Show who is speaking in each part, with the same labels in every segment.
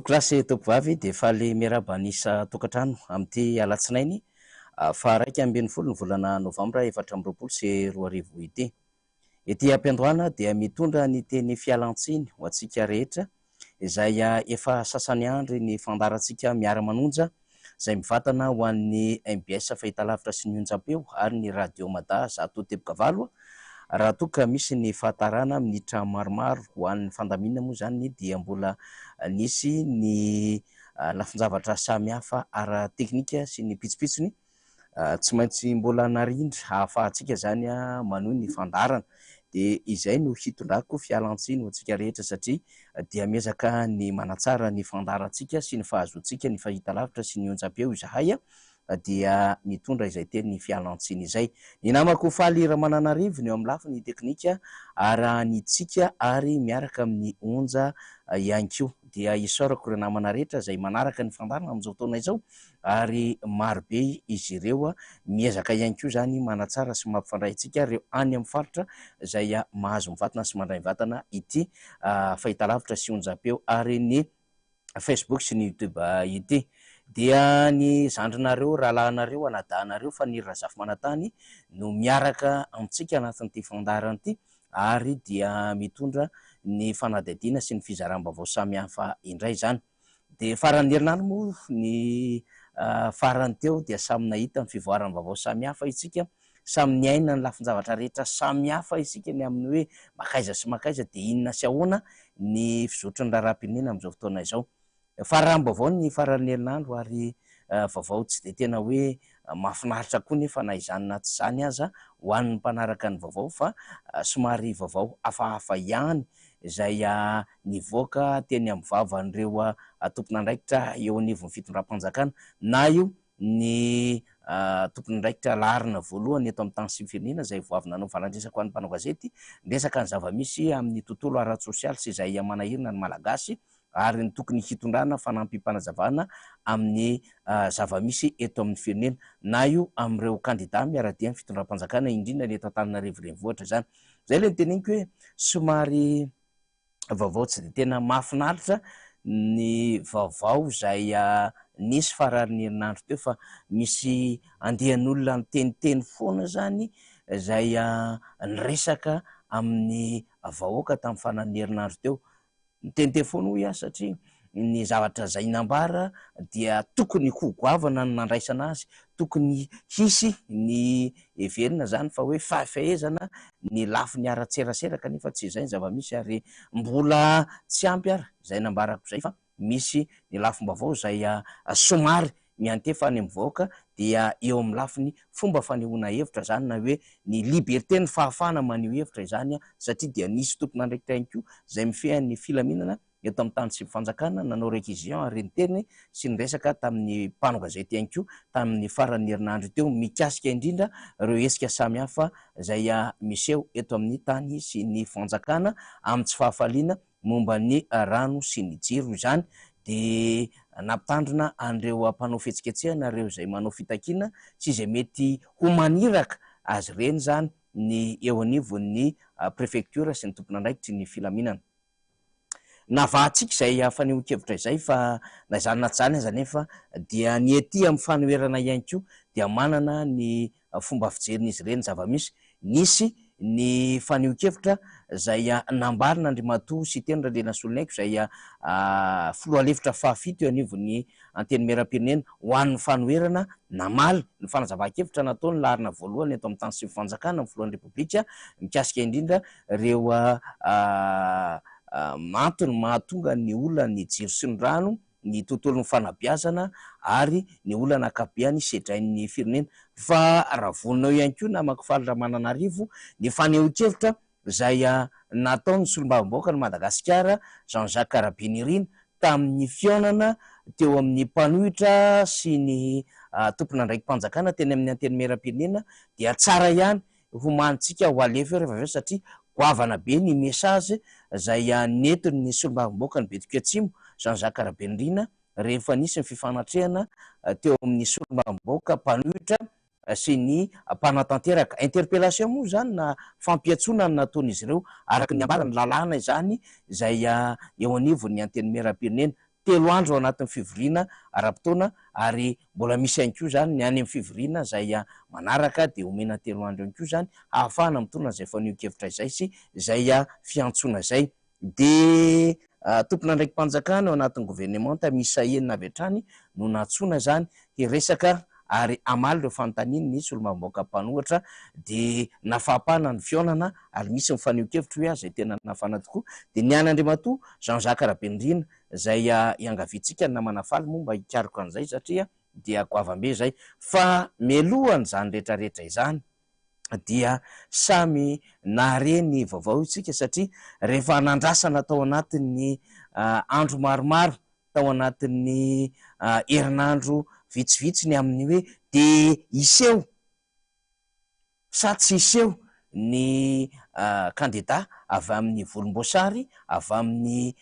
Speaker 1: Toko rasy toko vavy dia efa le miaraba anisa tokantrano amin'ity alatsinainy fa 1 ny volana novambra 2024 ity. Ity ampiandohana dia mitondra ny teny fialantsiny ho antsika rehetra izay efa sasany andro ny fandarantsika miara-manonja izay mivatana ho an'ny MBS fahitalavitra sy ny onjam-peo ary ny radio Mada zato teboka valo. Raha toa ka misy ny fahatarana minitra maromaro ho an'ny fandaminana moa zany dia mbola nisy ny lafinjavatra samihafa ara-teknika sy ny pitsopitsony tsy maintsy mbola narindra hahafahantsika zany manohy ny fandarana. Dia izay no hitondrako fialantsiny ho antsika rehetra satria dia miezaka ny manatsara ny fandarantsika sy ny fahazontsika ny fahitalavitra sy ny onjam-peo izahay dia mitondra izay teny fialantsiny izay. Ny namako Faly Ramananarivo ny eo amin'ny lafiny teknika aranitsika ary miaraka amin'ny onja ihany koa dia isaorako ireo namana rehetra izay manaraka ny fandarana amin'izao fotoana izao ary marobe izy ireo miezaka ihany koa zany manatsara sy mampifandray antsika ireo any amin'ny faritra izay mahazo mivatana sy mandray vatana ity fahitalavitra sy onjam-peo ary ny Facebook sy ny YouTube ity. Dia ny zandrinareo rahalahinareo anadahanareo fa ny Razafy Manantany no miaraka amintsika anatin'ity fandarana ity ary dia mitondra ny fanadihadiana sy ny fizaram-baovao samihafa indray zany. Dia faran'ny herinandro moa ny farany teo dia samy nahita ny fivoaran'ny vaovao samihafa isika, samy niaina ny lafinjavatra rehetra samihafa isika ny amin'ny hoe makaiza sy makaiza dia inona sy ahoana ny fizotry ny raharaham-pirenena amin'izao fotoana izao. Faram-baovao ny faran'ny herinandro ary vaovao tsy dia tena hoe mahafinaritra koa nefa na izany na tsy izany aza ho an'ny mpanaraka ny vaovao fa somary vaovao hafahafa ihany izay nivoaka teny amin'ny vavan'ireo tompon'andraikitra eo anivon'ny fitondram-panjakana na io ny tompon'andraikitra larina voalohany eto amin'ny tany sy ny firenena izay voavy nanao falandresaka ho an'ny mpanao gazety resaka ny zava-misy amin'ny tontolo ara-tsosialy sy izay manahirina ny malagasy ary ny tokony hitondrana fanampim-panazavana amin'ny zava-misy eto amin'ny firenena na io amin'ireo kandida miaradia amin'ny fitondram-panjakana indrindra ny eto Antananarivo renivohitra zany. Zay le teneniko hoe somary vaovao tsy dia tena mahafinaritra ny vaovao izay nisy faran'ny herinandro teo fa misy andehan'olona niteniteny foana zany izay niresaka amin'ny vahoaka tamin'ny faran'ny herinandro teo. Niteniteny foana hoy satria ny zavatra izay nambara dia tokony ho goavana ny nandraisana azy, tokony hisy ny heverina zany fa hoe fahefahezana ny lafiny ara-tserasera kanefa tsy izay ny zava-misy ary mbola tsy ampy ary izay nambarako izay fa misy ny lafim-baovao izay somary miantefa any amin'ny vahoaka dia eo amin'ny lafiny fomba fanehoana hevitra zany na hoe ny liberté ny fahafahana maneho hevitra izany satria dia nisy tompon'andraikitra ihany koa izay mifehan'ny filaminana eto amin'ny tany sy fanjakana nanao réquisition ary niteny sy ny resaka tamin'ny mpanao gazety ihany koa tamin'ny faran'ny herinandro teo mikasika indrindra ireo hesika samihafa izay miseho eto amin'ny tany sy ny fanjakana amin'ny tsy fahafaliana momba ny rano sy ny jiro izany. Dia nampitandrina an'ireo mpanao fihetsiketsehana ireo izay manao fitakiana sy izay mety ho maniraka azy ireny zany ny eo anivon'ny préfecture sy ny tompon'andraikitry ny filaminana. Navahantsika izay fanehoan-kevitra izay fa na izany na tsy izany aza nefa dia ny ety amin'ny fanoherana ihany koa dia manana ny fomba fijerin'izy ireny zava-misy. Nisy ny fanehoan-kevitra izay nambarina Andriamatoa sy teny Randrianasolinaiko izay filoha-hevitra fahafito eo anivon'ny anteny miaram-pirenena ho an'ny fanoherana namaly ny fanazavan-kevitra nataony larina voalohany eto amin'ny tany sy ny fanjakana amin'ny filohan'ny repoblika mikasika indrindra ireo antony mahatonga ny olona ny jiro sy ny rano, ny tontolon'ny fanabeazana ary ny olana ankapobeany sedrain'ny firenena. Fa raha vononao ihany koa namako Faly Ramananarivo ny fanehoan-kevitra izay nataony solombavambahoaka ny Madagasikara Jean-Jacques Rabinirina tamin'ny fihaonana teo amin'ny mpanohitra sy ny tompon'andraiki-panjakana teny amin'ny anteny miaram-pirenena dia tsara ihany homanitsika ho alefa rehefa avy eo satria goavana be ny message izay nentin'ny solombavambahoaka ny Betiko Atsimo Jean-Jacques Rabinirina rehefa nisy ny fifanatreana teo amin'ny solombavambahoaka mpanohitra sy ny mpanatanteraka. Interpellation moa zany na fampiatsona ny nataon'izy ireo araka ny ambara ny lalàna izany izay eo anivon'ny anteny miaram-pirenena 3 andro ao anatin'ny fivoriana ara-potoana, ary mbola misy ihany koa zany ny any amin'ny fivoriana zay manaraka de omena 3 andro ihany koa zany ahafahana mitondra zay fanio-kevitra izay sy zay fiantsoana zay. De tompon'andraiki-panjakana ao anatin'ny gouvernemanta misa enina avy hatrany no natsoina zany hiresaka ary amaly ireo fanontaniana nisy olo-mamoaka mpanohatra de nafapana ny fionana ary misy mifanio-kevitra hoe zay tena nafana tokoa. De ny an'Andriamatoa Jean-Jacques Rabendrina zay iangavitsika ny namana faly moa mba hikariko an'izay satria dia goavambe zay fa mialohan' zany rehetrarehetra izany dia samy nareny vaovao itsika satria rehefa nandrasana tao anatin'ny andro maromaro tao anatin'ny herinandro vitsivitsy ny amin'ny hoe de iseho sa tsy iseho ny kandida avy amin'ny volomboasary avy amin'ny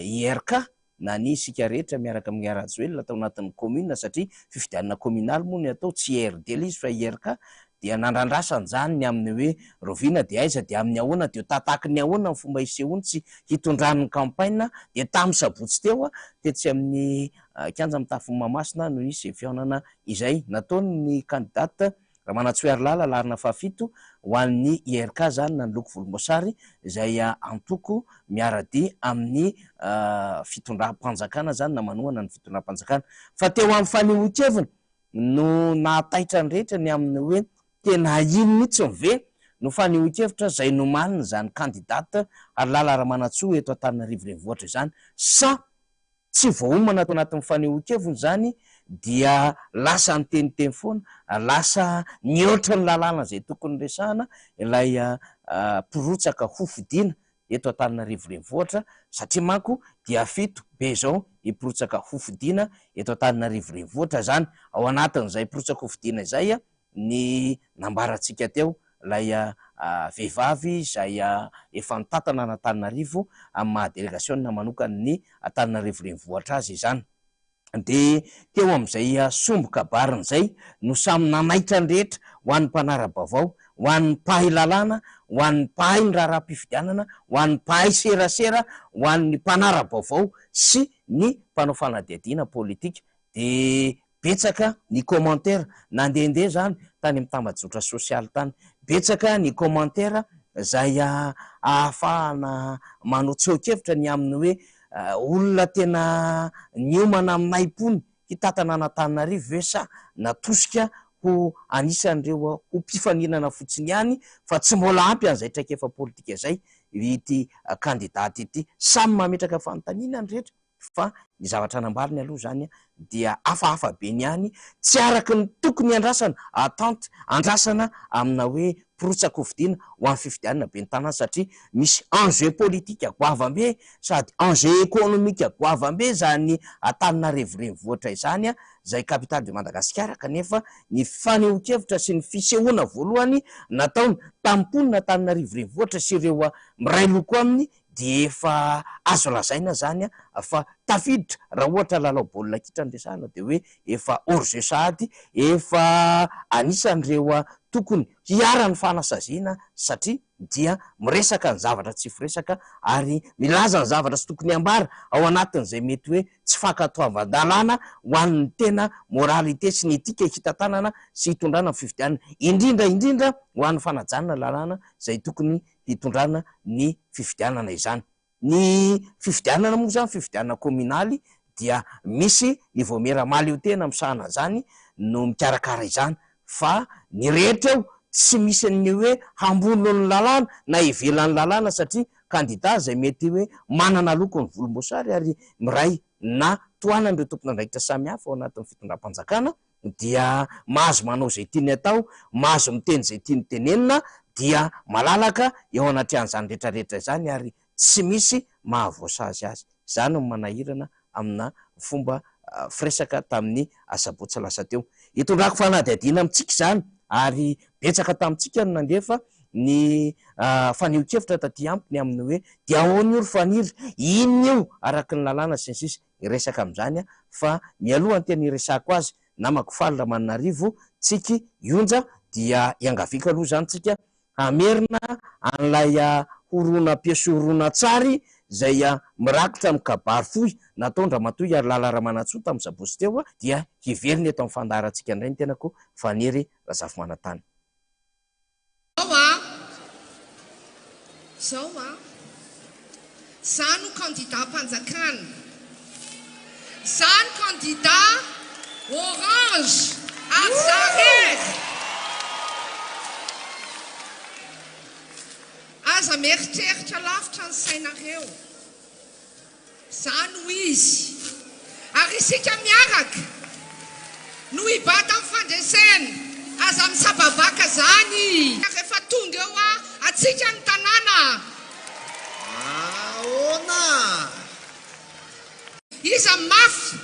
Speaker 1: IRK na ny isika rehetra miaraka amin'ny Arajoelina tao anatin'ny commune satria fifidianana communal moa ny atao tsy IRD izy fa IRK dia nandrandrasany zany ny amin'ny hoe roviana de aiza de amin'ny ahoana de tataky ny ahoana ny fomba isehoany tsy hitondran'ny campagne de tamin'ny sabotsy teo tetsy amin'ny kianja mitafy Mahamasina no nisy fihaonana izay nataony kandidata Ramanatsoearlala larina fahafito ho an'ny IRK zany na ny loko volomboasary izay antoko miarady amin'ny fitondram-panjakana zany na manohana ny fitondram-panjakana fa teo amin'ny fanehoan-kevina no nahataitra ny rehetra ny amin'ny hoe tena ino mihitsy ve no fanehoan-kevitra zay nomanina zany kandidata Arlala Ramanatsoa eto Antananarivo renivohitra izany sa tsy voaomana tao anatin'ny fanehoan-keviny zany dia lasa ny teniteny foana lasa nioatra ny lalàna zay tokony resahana ilay pirotsaka hofidiana eto Antananarivo renivohitra satria manko dia fito be zao ipirotsaka hofidiana eto Antananarivo renivohitra zany ao anatin'izay pirotsaka hofidiana izay ny nambarantsika teo lay vehivavy zay efa nitatana an'Antananarivo amin'ny mahadelegationne manokany ny Antananarivo renivohitra azy izany de teo amin'izay somboka bariny zay no samy nanaitra ny rehetra ho an'ny mpanara-baovao ho an'ny mpahay lalàna ho an'ny mpahay ny raharaha-pifidianana ho an'ny mpahay serasera ho an'ny mpanara-baovao sy ny mpanao fanadihadiana politika de betsaka ny commentaire nandehandeha zany tany amin'ny tambajotra sosialy tany betsaka ny commentaire zay ahafahana manao tsoa-kevitra ny amin'ny hoe olona tena niomana aminay-pony hitatana an'Antananarivo ve sa natosika ho anisan'ireo ho mpifaninana fotsiny ihany fa tsy mbola ampy an'izay traikefa politika zay ity kandidata ity samy mametraka fanontaniana ny rehetra fa ny zavatra anambariny aloha zany dia hafahafa be ny any tsy araky ny tokony andrasana attente andrasana amina hoe pirotsaka hofidiana ho amin'ny fifidianana be ny tanàna satria misy enjeu politika goavambe sady enjeu économique goavambe zany Antananarivo renivohitra izany zay capitale de Madagasikara kanefa ny fanehoan-kevitra sy ny fisehoana voalohany nataony tamponina Antananarivo renivohitra sy ireo miray loko aminy de efa azo lazaina zany fa tafiditra raha ohatra lalao baolina kitra ndresahana de hoe efa hors-jeu sahady efa anisan'ireo tokony hiara ny fanasaziana satria dia miresaka ny zavatra tsy firesaka ary milaza ny zavatra sy tokony ambara ao anatin'izay mety hoe tsy fankatoavan-dalàna ho an'ny tena moralité sy ny etika hitantanana sy hitondrana ny fifidianana indrindra ho an'ny fanajanana lalàna zay tokony hitondrana ny fifidianana izany. Ny fifidianana moa zany fifidianana communaly dia misy ny voamera maly eo tena misahana zany no mikarakara izany fa ny rehetra eo tsy misy ny hoe hambolo ny lalàna na ivelan'ny lalàna satria kandida zay mety hoe manana lokony volomboasary ary miray na toanan'ireo tompon'andraikitra samihafa ao anatin'ny fitondram-panjakana dia mahazo manao zay tiany atao mahazo miteny zay tiany tenenina dia malalaka eo anatrehan'izany rehetrarehetra izany ary tsy misy mahavoasazy azy zany no manahirana amina fomba firesaka tamin'ny asabotsy lasa teo hitondrako fanadihadiana amintsika zany ary betsaka tamintsika no nandefa ny fanehoan-kevitra taty ampiny amin'ny hoe dia ahoana io ry faniry ino io araky ny lalàna sy ny sisa iresaka amin'izany fa mialohany tena iresako azy namako faly Ramananarivo tsiky ionja dia iangavika aloha zany tsika hamerina an'ilay horona piesy horona tsary zay mirakitra mikabary fohy nataondra matoy ary lalaramanatsoa tamin'ny zabosy teo dia hiveriny eto amin'ny fandaharantsika indray ny tenako fanery razafy manantany.
Speaker 2: Zao zano candidat mpanjakana, zano candidat orange ary zareh aza mieritreritra lavitra ny sainareo, zano izy ary isika miaraka no hibata amin'ny fandresena aza misababaka zany rehefa tonga eo atsika ny tanàna.
Speaker 3: Ahoana
Speaker 2: iza mafy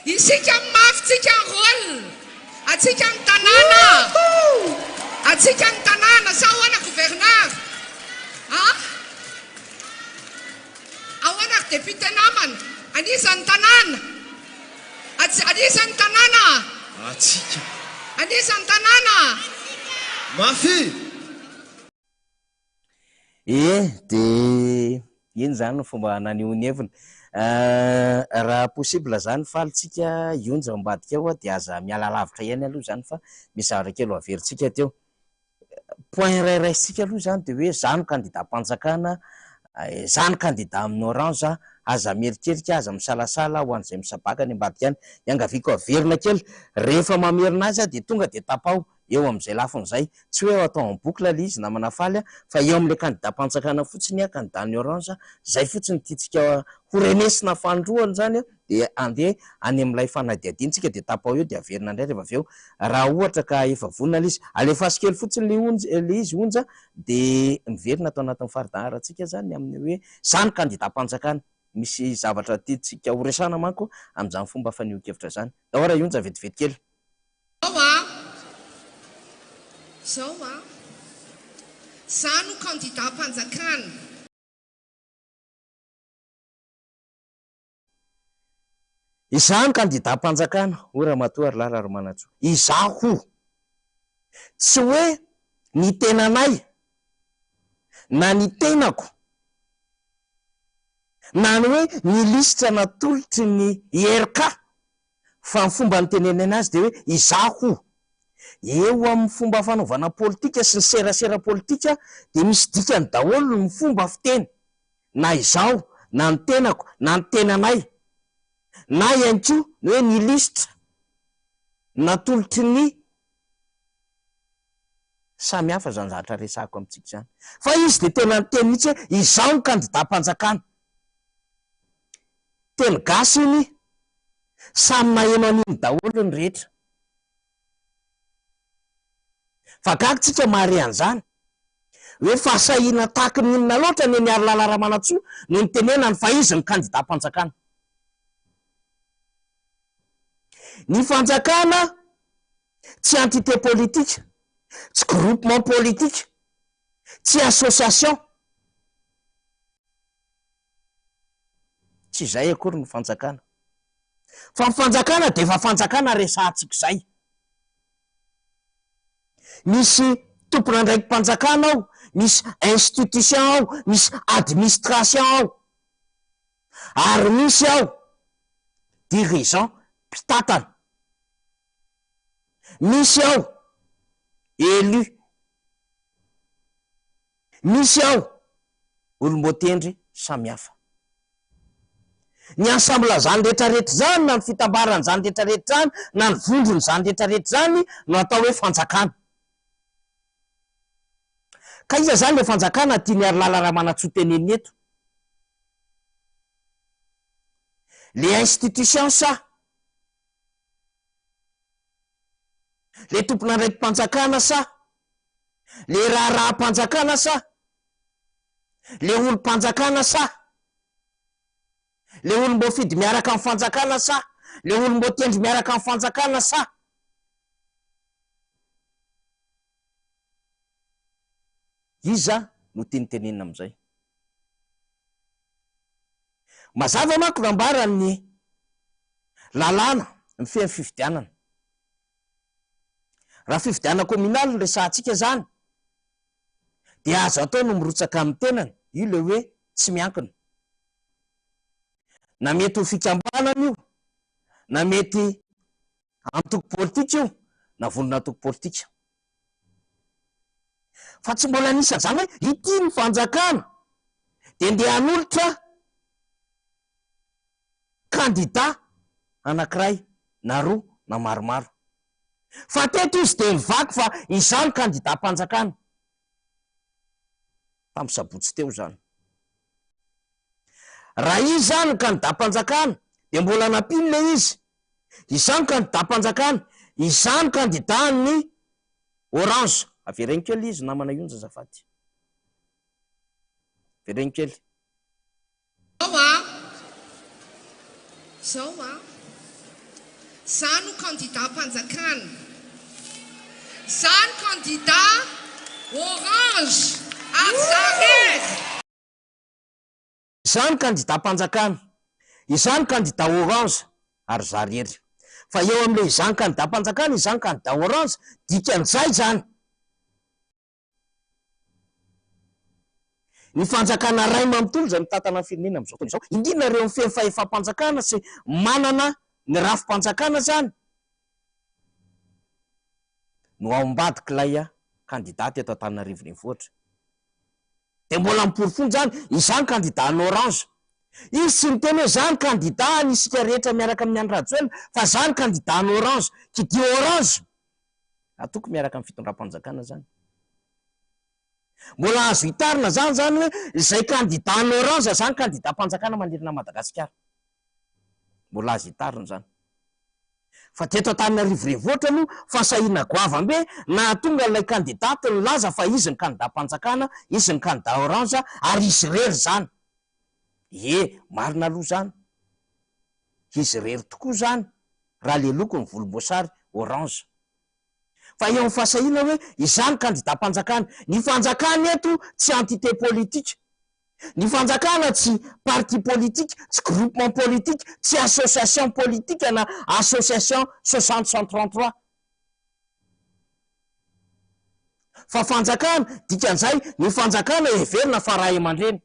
Speaker 2: isika mafy tsika ny rôle atsika ny tanàna, atsika ny tanàna sa ahoana gouverneur ahoana député namana anisany tanàna anisany tanàna
Speaker 3: atsika
Speaker 2: anisany tanàna
Speaker 3: mafy
Speaker 1: de iny zany fomba nanehoany heviny raha possible zany falitsika ionja ambadika eo dia aza miala lavitra ihany aloha zany fa misy zavatra kely ho averintsika teo. Point rairaisika aloha zany de hoe zany candidat mpanjakana, zany candidat amin'ny orange aza mieritrerika, aza misalasala ho an'izay misabaka ny ambadika any iangaviako averina kely rehefa mamerina azy de tonga de tapao eo amin'izay lafin'izay, tsy hoe atao en boucle le izy namana faly fa eo amin'le candidat mpanjakana fotsiny candidat ny orange zay fotsiny tiatsika ho renesina fandroany zany de andeha any amin'ilay fanadiadintsika de tapao eo de averina indray rehefa avy eo raha ohatra ka efa vonina le izy alefaso kely fotsiny le izy onja de miverina atao anatin'ny faridaharantsika zany amin'ny hoe zany candidat mpanjakana. Misy zavatra tiatsika ho resana manko amin'izany fomba faniohakevitra zany. Dahora ionja vetivety kely.
Speaker 2: Zao zano candidat mpanjakana,
Speaker 1: Izaho candidat mpanjakana ora matoa ary lara romanatsoa. Izaho tsy hoe ny tenanay na ny tenako na ny hoe ny lisitra natolotry ny IRK fa ny fomba ny tenenena azy de hoe izaho eo amin'ny fomba fanaovana politika sy ny serasera politika de misy dikany daholo ny fomba fiteny na izaho na ny tenako na ny tenanay na ihany koa ny hoe ny lisitra natolotry ny samy hafa zany zavatra resako amintsika zany fa izy de tena ny teny mihitsy hoe izaho ny candidat mpanjakana. Teny gasy iny samy maheno an'iny daholo ny rehetra fa gaga tsika mahare an'izany hoe fahasahina tahaky ny inona loatra ny ary lalaramanatsoa no ny tenenany fa izy ny candidat mpanjakana. Ny fanjakana tsy entité politique, tsy groupement politique, tsy association, tsy zay akory ny fanjakana fa ny fanjakana de efa fanjakana resahantsika zay. Misy tompona ndraiky mpanjakana ao, misy institution ao, misy administration ao ary misy ao dirigeant mpitatana, misy ao élu, misy ao olombotendry samihafa. Ny ensemble zany rehetrarehetra zany na ny fitambarany zany rehetrarehetra zany na ny vondrony zany rehetrarehetra zany no atao hoe fanjakana. Ka iza zany le fanjakana tiany ary lalaramanatsoa teneniny eto? Le institution sa le tompona ndraiky mpanjakana sa le raharaha-mpanjakana sa le olo-mpanjakana sa le olom-boafidy miaraka amin'ny fanjakana sa le olom-botendry miaraka amin'ny fanjakana sa iza no tianytenenina amin'izay. Mazava manko nambarany lalàna ny fehny fifidianana. Raha fifidianana communal no resahantsika zany dia azo atao no mirotsaka amin'ny tenany io le hoe tsy miankina. na mety ho fikambanana io, na mety antoko politika io, na vonona antoko politika. Fa tsy mbola nisy zany hoe ity ny fanjakana de ndehan'olotra kandida anankiray na roa na maromaro. Fa teto izy de mivaky fa izany kandida-mpanjakana. Tamin'ny sabotsy teo zany. Raha izy zany kandida-mpanjakana de mbola nampino le izy. Izany kandida-mpanjakana, izany kandida ny Orange. Avereny kely izy namana ionja zafady. Avereny kely.
Speaker 2: Zao zany kandida-mpanjakana. Zany kandida Orange ary Zarery.
Speaker 1: Izany kandida-mpanjakana, izany kandida Orange ary Zarery. Fa eo amin'le izany kandida-mpanjakana, izany kandida Orange, dikan'izay zany. Ny fanjakana ray manontolo zay mitantana ny firenena am'izao tontolo izao, indrindra reo feno fahefa-mpanjakana sy manana ny rafim-panjakana zany, no ao ambadiky ilay kandidaty eto Antananarivo renivohitra. De mbola miporifon'ny zany, izany kandida ny Orange. Izy tsy miteny hoe zany kandida ny isika rehetra miaraka amin'ny Andry Rajoelina, fa zany kandida ny Orange. Kidio Orange atoko miaraka amin'ny fitondram-panjakana zany. Mbola azo hitarina zany hoe izay kandida ny Orange zany kandida-mpanjakana manerana Madagasikara. Mbola azo hitarina zany. Fa teto Antananarivo renivohitra no fasahiana goavambe na tonga ilay kandidaty ny laza fa izy ny kandida-mpanjakana, izy ny kandida Orange ary izy rery zany. Marina aloha zany. Izy rery tokoa zany raha le loko ny volomboasary Orange. Fa eo amin'ny fasahiana hoe izany kandida-mpanjakana. Ny fanjakana eto tsy entité politique. Ny fanjakana tsy parti politique, tsy groupement politique, tsy association politique na association 60-133. Fa fanjakana, dikan'izay, ny fanjakana heverina fa ray aman-dreny.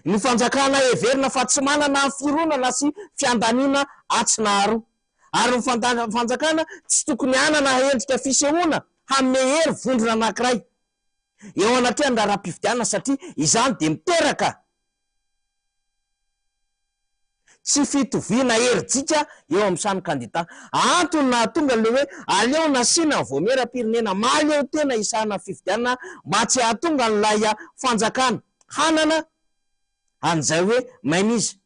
Speaker 1: Ny fanjakana heverina fa tsy manana fironana sy fiandaniana atsinaro. Ary ny fanjakana tsy tokony hanana endrika fisehoana hanome hery vondrona anankiray eo anatrehany raharaham-pifidianana satria izany de miteraka tsy fitoviana herijika eo amin'ny samy kandida. Antony na tonga le hoe aleo nasiana ny voameram-pirenena maleo tena isana fifidianana mba tsy hahatonga n'ilay fanjakana hanana an'izay hoe maina izy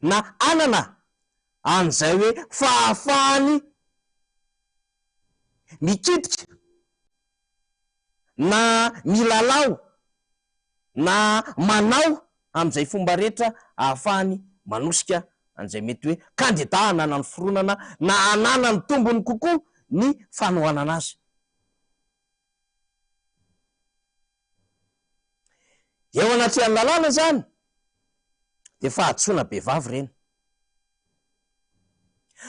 Speaker 1: na anana an'izay hoe fahafahany mikitika na milalao na manao amin'izay fomba rehetra ahafahany manosika an'izay mety hoe kandida hanana ny fironana na hanana ny tombony kokoa ny fanohanana azy. Eo anatrehan'ny lalàna zany de fahatsoana behivavy reny.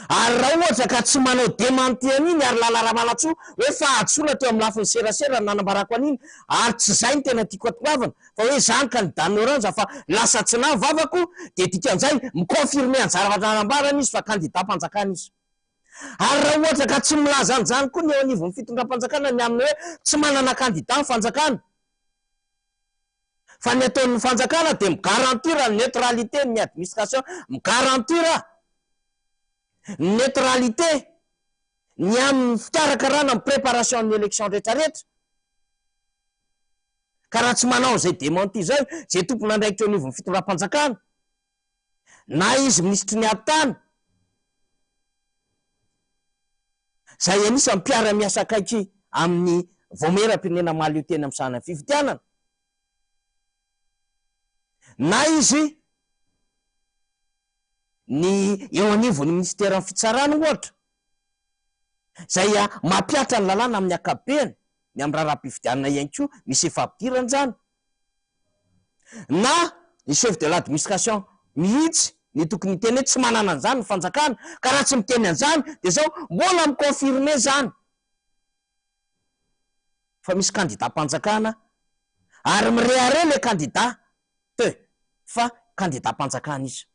Speaker 1: Ary raha ohatra ka tsy manao demantiana iny ary lalàra-malatsoa hoe fahatsoana teo amin'ny lafiny serasera ny nanambarako an'iny, ary tsy zay ny tena tiako atoavana fa hoe zany kandida ny Orange fa lasa tsy nahavavako de dikan'izay mikonfirme anjara nanambarana izy fa kandida-mpanjakana izy. Ary raha ohatra ka tsy milaza an'izany koa ny eo anivon'ny fitondram-panjakana ny amin'ny hoe tsy manana kandida ny fanjakana, fa ny ataon'ny fanjakana de migarantira ny neutralité ny administration, migarantira neutralité ny amin'ny fikarakarana amin'ny préparation ny élection rehetrarehetra. Ka raha tsy manao zay démenti zay zay tompony andraikitra eo anivon'ny fitondram-panjakana na izy ministry ny ady-tany, zay anisany mpiara-miasa akaiky amin'ny voameram-pirenena maleo teny amin'ny sahana fifidianana, na izy ny eo anivon'ny ministère ny fitsarana ohatra, zay mampiatra ny lalàna amin'ny akapobeny ny amin'ny raharaham-pifidianana ihany koa misy efampidirana zany, na ny chef de l'administration mihitsy ny tokony teny hoe tsy manana an'izany ny fanjakana. Ka raha tsy miteny an'izany de zao mbola mikonfirme zany fa misy kandida-mpanjakana ary mirehare le kandida fa kandida-mpanjakana izy.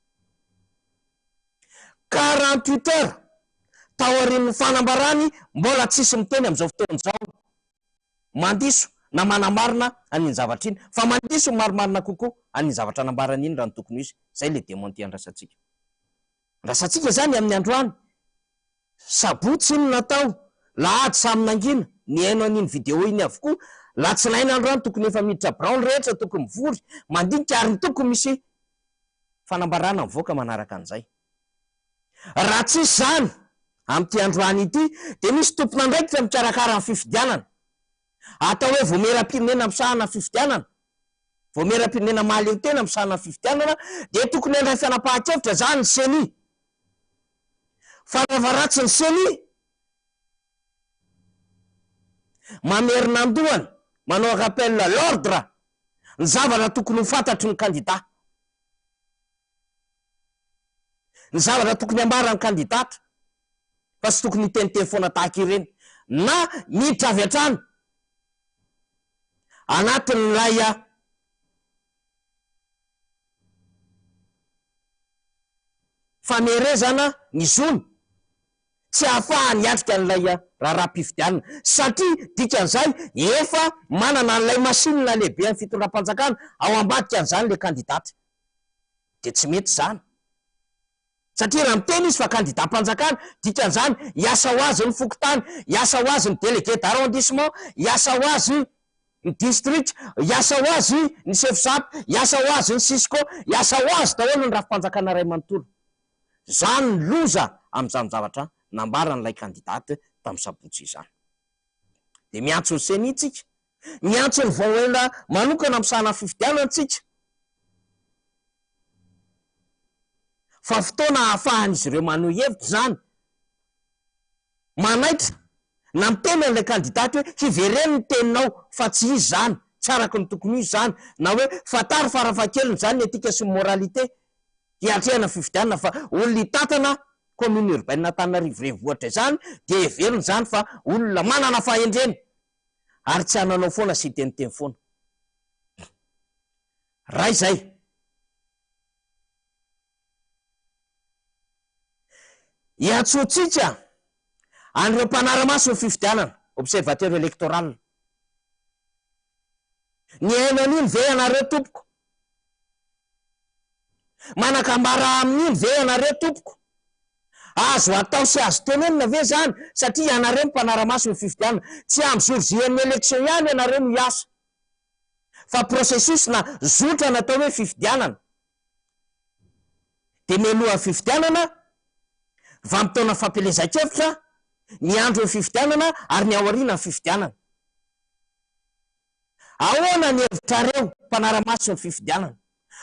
Speaker 1: 48 heures tao aorian'ny fanambarany mbola tsisy miteny am'izao fotoan'izao mandiso na manamarina an'iny zavatra iny fa mandiso marimarina kokoa an'iny zavatra anambarany iny raha ny tokony izy. Zay le demonty andrasantsika. Andrasantsika zany amin'ny androany sabotsy iny natao lahady samy nangina ny haino an'iny video iny avokoa latsinainy androany tokony efa miditra brown rehetra tokony mivory mandinika ary ny tokony misy fanambarana mivoaka manaraka an'izay. Raha tsisy zany am'ty androany ity de misy tompona ndraikitra mikarakara ny fifidianana atao hoe vomeram-pirenena amsahana fifidianana, vomeram-pirenena mahaleo tena amsahana fifidianana, de tokony andray fianapahakevitra zany ny seny fa rehefa ratsy ny seny mamerina andohany manao rappel l'ordre ny zavatra tokony ho fantatry ny candidat, ny zavatra tokony ambara ny candidata fa sy tokony hiteniteny foana tahaka ireny na miditra avy hatrany anatin'ilay famerezana ny zony tsy ahafahany hiatrika an'ilay raharaham-pifidianana satria dikan'izay efa manana an'ilay masinina lehibe amin'ny fitondram-panjakana ao ambadika an'izany le candidata de tsy mety zany satria raha miteny izy fa candidat-mpanjakana dikan'izany hiasa ho azy ny fokotany, hiasa ho azy ny délégué d'arrondissement, hiasa ho azy ny district, hiasa ho azy ny chef-chap, hiasa ho azy ny sisco, hiasa ho azy daholo ny rafi-panjakana ray manontolo. Zany ny loza am'izany zavatra nambaran'ilay candidate tamin'ny sabotsy izany. De miantso ny seny itsika, miantso ny vahoela manokana am'sahana fifidianana tsika fa fotoana ahafahan'izy ireo maneho hevitra zany manaitra na miteny an'ilay candidaty hoe hivereny ny teninao fa tsy izy zany, tsy araky ny tokony izy zany, na hoe fatary farafahakeliny zany ny etika sy ny moralité hiatrehana fifidianana fa olona hitatana commune urbaine Antananarivo renivohitra zany de heveriny zany fa olona manana fahendreny ary tsy hananao foana sy hiteniteny foana. Raha izay hiantsotsika an'ireo mpanara-maso ny fifidianana observateur électoral ny haino an'iny ve anareo tompoko, manakambara amin'iny ve anareo tompoko, azo atao sy azo tenenina ve zany satria ianareo ny mpanara-maso ny fifidianana tsy amy jour J amin'ny élection ihany ianareo no hiasa fa processus na zotra natao hoe fifidianana de mialoha fifidianana vanim-potoana fampelezan-kevitra ny andro ny fifidianana ary ny aoriana ny fifidianana. Ahoana ny hevitrareo mpanara-maso ny fifidianana,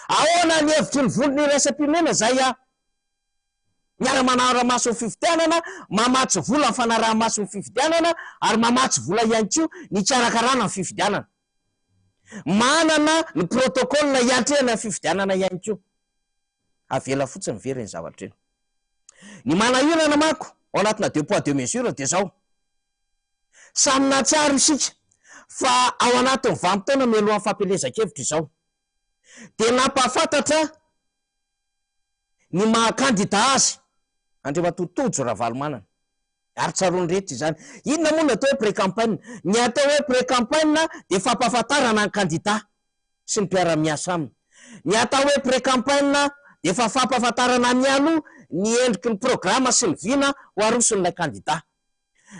Speaker 1: ahoana ny hevitry ny volony iraisam-pirenena zay miara-manara-maso ny fifidianana, mamatsy vola ny fanaraha-maso ny fifidianana ary mamatsy vola ihany koa ny karakarana ny fifidianana, manana ny protocole hiatrehana ny fifidianana ihany koa. Avela fotsiny very ny zavatra eny. Ny manahirana mako ao anatina deux poids deux mesures de zao samy natsaro isika fa ao anatin'ny vanim-potoana mialohan'ny fampelezan-kevitra izao de nampahafantatra ny maha-candidat azy Andriamatotojo Ravalomanana ary tsarony rehetra izany. Inona moa no atao hoe pré-campagne? Ny atao hoe pré-campagne de fampahafantarana ny candidat sy ny mpiara-miasa aminy. Ny atao hoe pré-campagne de fa fampahafantarana mialoha ny endriky ny programa sy ny vina ho aroson'ilay candidat.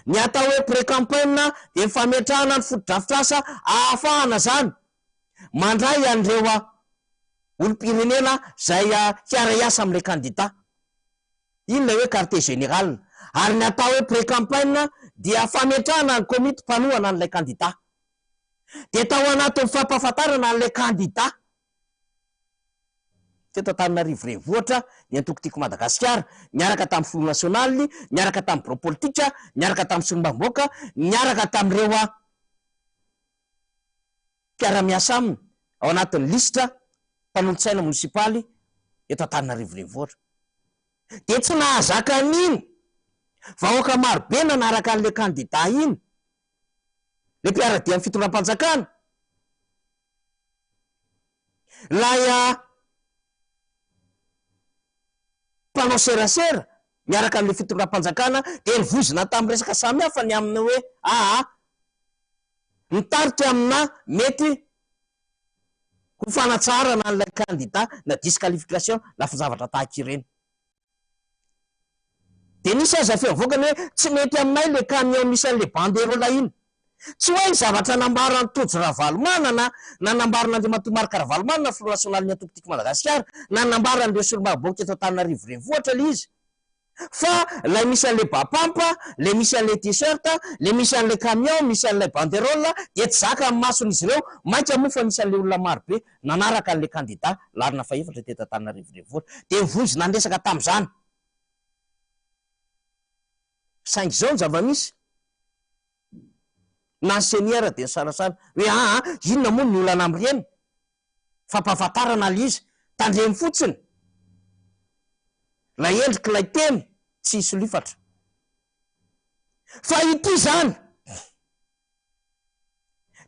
Speaker 1: Ny atao hoe pré-campagne de fametrahana ny foto-drafitrasa ahafahana zany mandray an'ireo olom-pirenena zay hiara-iasa amin'ilay candidat. Iny lay hoe quartier général. Ary ny atao hoe pré-campagne dia fametrahana ny komity mpanohana an'ilay candidat de tao anatin'ny fampahafantarana an'ilay candidat. Teto Antananarivo renivohitra ny antokotiko Madagasikara niaraka tamin'ny Front National, niaraka tamin'ny bureau politika, niaraka tamin'ny solombamboaka, niaraka tamin'ireo mpiara-miasa aminy ao anatin'ny listra mpanolontsaina munisipaly eto Antananarivo renivohitra. De tsy nahazaka an'iny vahoaka marobe nanaraka an'le candidat iny le mpiara-dia amin'ny fitondram-panjakana lay mpanao serasera miaraka am'le fitondram-panjakana de nivozona tamin'ny resaka samy hafa ny amina hoe nitaritra amina mety ho fanatsarana n'ilay candidat na disqualification lafa zavatra tahaka ireny. De nisy aza fiavokany hoe tsy mety aminay le camion misy an'le banderola iny, tsy hoe zavatra nambarany Tojo Ravalomana na nambaran'Andriamatoa Marc Ravalomanana Front National ny atokotiko Madagasikara na nambaran'ireo solomaboka eto Antananarivo renivohitra le izy, fa lay misy an'le bapampa, le misy an'le t-shirt, le misy an'le camion, misy an'lay banderola de tsy zaka amin'ny mason'izy ireo mainka moa fa misy an'le olona marobe nanaraka an'le candidat larina fa efatra teto Antananarivo renivohitra de nivozona andresaka tam'izany. Saingy zao ny zava-misy na seniera de sarasara hoe inona moa ny olana am'ireny fa mpahafantarana l'izy tandremy fotsiny la endriky lay teny tsy hisy lifatra fa ity zany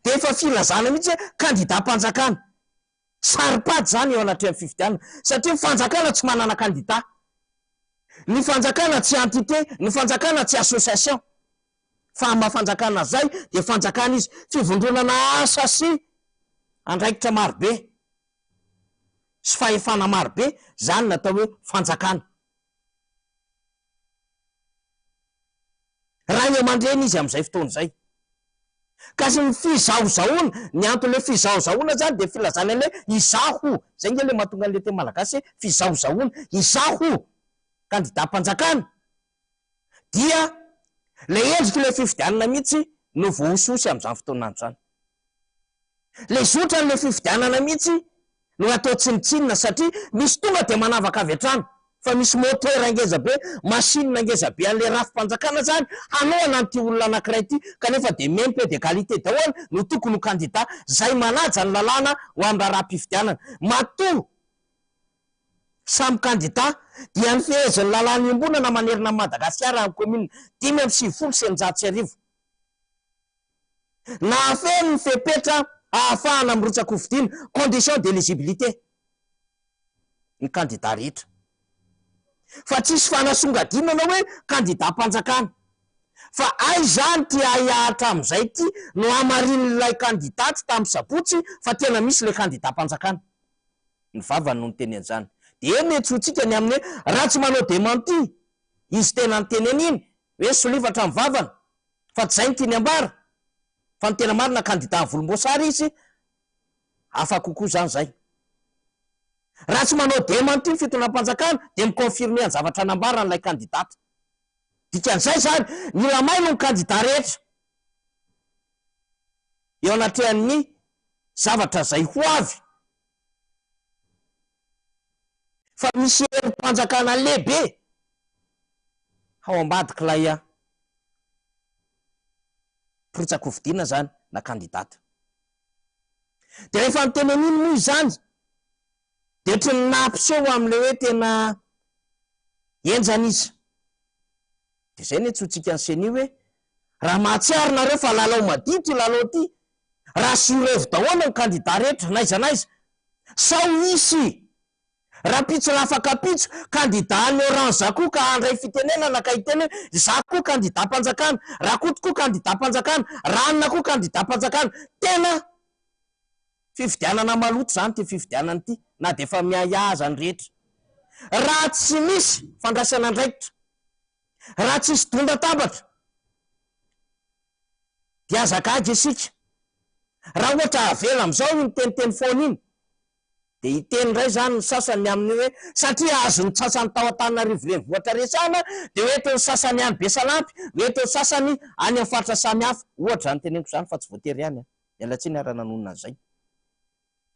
Speaker 1: de efa filazana mihitsy hoe candidat-mpanjakana saripady zany eo anatreha amin'ny fifidianana satria ny fanjakana tsy manana candidat, ny fanjakana tsy entité, ny fanjakana tsy association, fa mafanjakana zay de fanjakana izy fivondronana asa sy andraikitra marobe sy fahefana marobe zany natao hoe fanjakana. Raha eo mandreny izy am'izay fotoana zay ka sy ny fizahozahoana ny antony le fizahozahoana zany de filazana le izaho zay nge le mahatonga an'le teny malagasy fizahozahoana izaho candidat-mpanjakana dia le endriky le fifidianana mihitsy no vohososy am'izany fotoanandro zany, le zotra n'le fifidianana mihitsy no atao tsinitsinina satria misy tonga de manavaka avy hatrany fa misy motera ngeza be, machine ngeza be an'le rafim-panjakana zany hanoana an'ity olona anankiray ty kanefa de mempe de qualité daholo no tokony ho candidat zay manaja ny lalàna ho amin'ny raharaham-pifidianana matoa samy candidat dia ny fehezan'ny lalàna iombonana manerina Madagasikara amin'ny commune 5 na afeny ny fepetra ahafahana mirotsaka ho fidiana condition d'éligibilité ny candidat rehetra fa tsisy fanasongadinana hoe candidat-mpanjakana fa ay zany ty ahihatra am'izay ty no amarin'lay candidat tamin'ny sabotsy fa tena misy le candidat-mpanjakana ny vavany no nyteny an'izany de mety ho tsika ny amin'ny raha tsy manao démenti izy tena nyteneny iny hoe solifatra amin'ny vavana fa tsy zay ny tiany ambara fa ny tena marina candidat volomboasary izy afa kokoa zany zay. Raha tsy manao démenti ny fitondram-panjakana de miconfirmer ny zavatra nambara n'ilay candidat dikan'izay zany ny lamay no ny candidat rehetra eo anatrehan'ny zavatra zay ho avy fa misy herim-panjakana lehibe ao ambadiky lay pirotsaka ho fidiana zany na candidata de rehefa niteneniny moa izany de ohatra ny nampiseho am'le hoe tena enjany izy de zay ny tsotsika ny seny hoe raha mahatsiary nareo fa lalao madity lalao ty raha sorevo daholo ny candidat rehetra naiza naiza sao isy raha pitso lafaka pitso candidat ny orange koa ka andray fitenenana ka hiteny hoe za koa candidat-mpanjakana, raha koa tokoa candidat-mpanjakana, ranona koa candidat-mpanjakana, tena fifidianana maloto zany ty fifidianana ty na de efa miahiaza ny rehetra raha tsy misy fandraisana andraikitra, raha tsisy donda-tabatra de azakagy isika raha ohatra avela am'izao iny teniteny foana iny de hiteny ray zany ny sasany amin'ny hoe satria azo ny sasany tao Antananarivo renivohitra resana de oety ny sasany any Besalampy, oety ny sasany any amin'ny faritra samy hafa ohatra zany teneniko zany fa tsy voatery ihany mialatsiny ara nanonona an'izay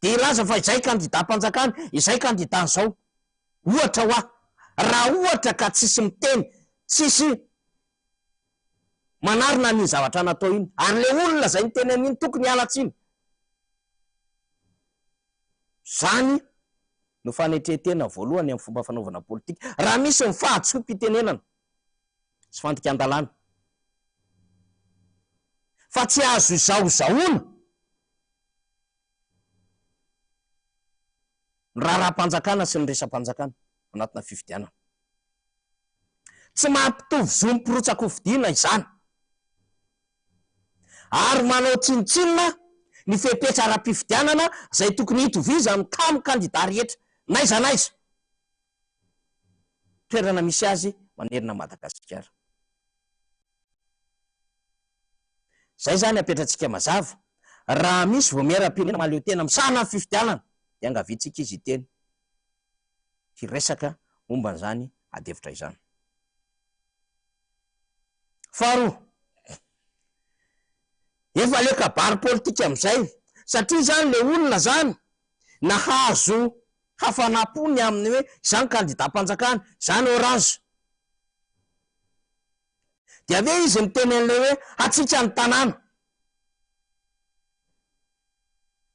Speaker 1: de ilaza fa izay candidat-mpanjakana izay candidat zao ohatra hoa raha ohatra ka tsisy miteny tsisy manarina ny zavatra natao iny ary le olona zay niteny an'iny tokony hialatsiny zany no fanetretena voalohany amin'ny fomba fanaovana politika raha misy ny fahatsom-pitenenana sy fandikan-dalàna fa tsy azo izahozahoana ny raha-raha-mpanjakana sy ny resa-mpanjakana anatina fifidianana tsy mampitovy zo miporotsako fidiana izany, ary manao tsinitsinina ny fepetra ara-pifidianana zay tokony hitoviza amin'ny kamo kandida rehetra naiza naiza toerana misy azy manerina Madagasikara. Zay zany apetratsika mazava, raha misy vao miaram-pirenena mahaleo tena misahana amin'ny fifidianana dia angavitsika izy iteny hiresaka momba an'izany adevitra izany. Faharoa, efa le kabary politika amin'izay, satria zany le olona zany nahazo hafanam-pony amin'ny hoe izany kandidam-panjakana, izany Orange. Dia ave izy miteny an'le hoe atsika ny tanàna.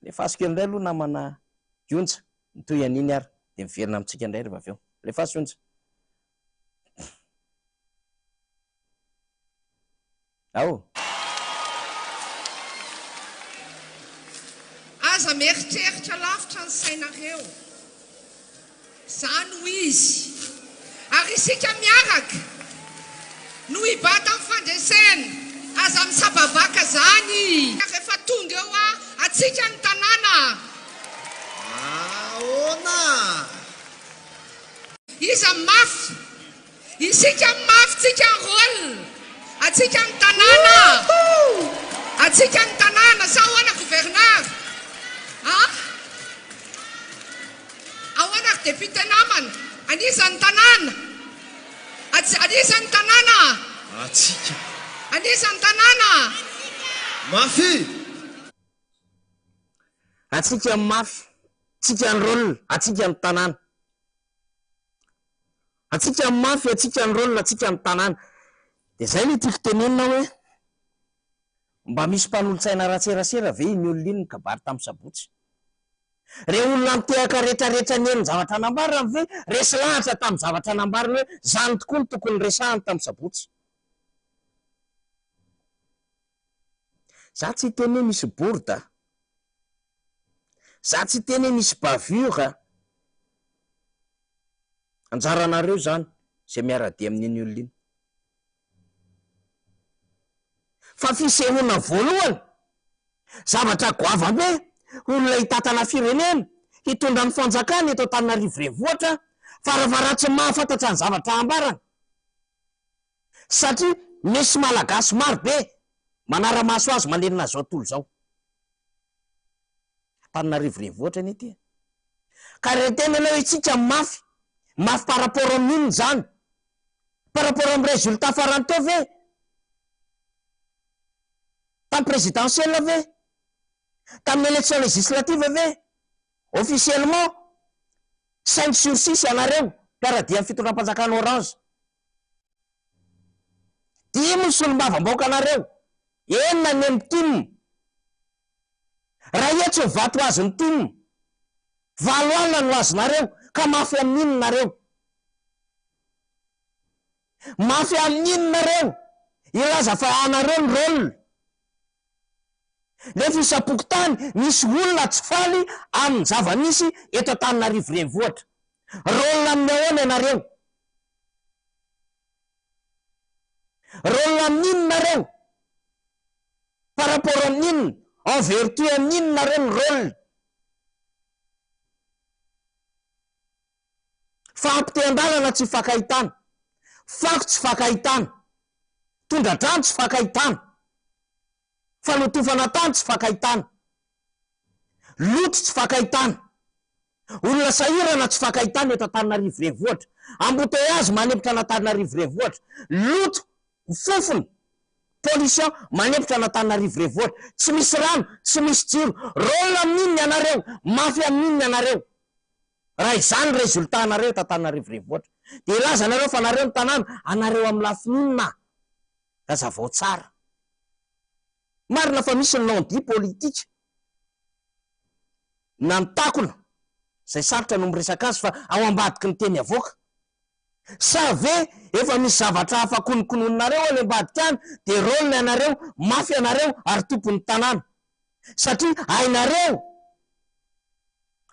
Speaker 1: Le fasika indray aloha namana Jonja, nitoy an'iny ary, de miverina amintsika indray rehefa avy eo. Le fasika Jonja. Ao.
Speaker 2: Aza mieritreritra lavitra ny sainareo, zany ho izy, ary isika miaraka no hibata amin'ny fandresena, aza misabavaka zany rehefa tonga eo atsika ny tanàna.
Speaker 3: Ahoana?
Speaker 2: Iza mafy, isika mafy, tsika ny rôle, atsika ny tanàna, atsika ny tanàna. Sa ahoana gouverneur? Ahoana député namana, anisan'ny tanàna, anisan'ny tanàna,
Speaker 3: Atsika.
Speaker 2: anisan'ny tanàna.
Speaker 3: Mafy.
Speaker 1: Atsika mafy, atsika ny rôle, atsika ny tanàna. Atsika mafy, atsika ny rôle, atsika ny tanàna. De zay ny tiako tenenina hoe mba misy mpanolontsaina ratserasera ve iny olona iny kabary tamin'ny sabotsy. Re olona mitehaka rehetrarehetra ny eny zavatra nambarina ve resy lahatra tamin'ny zavatra nambarina hoe zany tokoa ny tokony resahany tamin'ny sabotsy. Za tsy teny hoe misy bourde, za tsy teny hoe misy bavure. Anjaranareo zany zay miara-dia amin'iny olona iny. Fa fisehoana voalohany zavatra goavambe, olona hitatana firenena, hitondra ny fanjakana eto Antananarivo renivohitra, faravaratsy mahafantatra ny zavatra ambarana. Satria misy malagasy maro be manara-maso azy manerina zao tontolo zao. Antananarivo renivohitra ny ety. Ka rehefa tena hoe itsika mafy, mafy par rapport amin'inona zany? Par rapport amin'ny résultat farany teo ve? Tamin'ny présidentielle ve? Tamin'ny élection législative ve? Officiellement 5/6 ianareo mpiara-dia amin'ny fitondram-panjakana Orange. 10 solombavam-baoaka anareo, 9 ny amin'ny timo. Raha etso ny vato azy ny timo, 9 alina no azonareo, ka mafy amin'inona nareo? Mafy amin'inona nareo? Ilaza fa anareo ny rôle. Le fisapokotany misy olona tsy faly amin'ny zava-misy eto Antananarivo renivohitra. Rôle amin'ny ahoana ianareo? Rôle amin'inona nareo? Par rapport amin'inona? En vertu amin'inona nareo ny rôle? Fampite-andalana tsy fakahitana, fako tsy fakahitana, tondra-drano tsy fakahitana, fanotofana tany tsy fakahitana, loto tsy fakahitana, olona sahirana tsy fakahitana eto Antananarivo renivohitra. Embouteillage manempotra an'Antananarivo renivohitra, loto fofona, pollution manempotra an'Antananarivo renivohitra, tsy misy rano, tsy misy jiro. Rôle amin'inona ianareo? Mafy amin'inona ianareo? Raha izany résultat anareo eto Antananarivo renivohitra, de ilaza anareo fa anareo ny tanàna, anareo amin'ny lafin'inona? Hazavao tsara. Marina fa misy ny non-dit politika nantakona, zay sarotra no miresaka azy fa ao ambadiky ny teny avoaka. Sa ve efa misy zavatra hafa konokononareo any ambadiky any, de rôle ny anareo, mafy anareo ary tompon'ny tanàna. Satria hainareo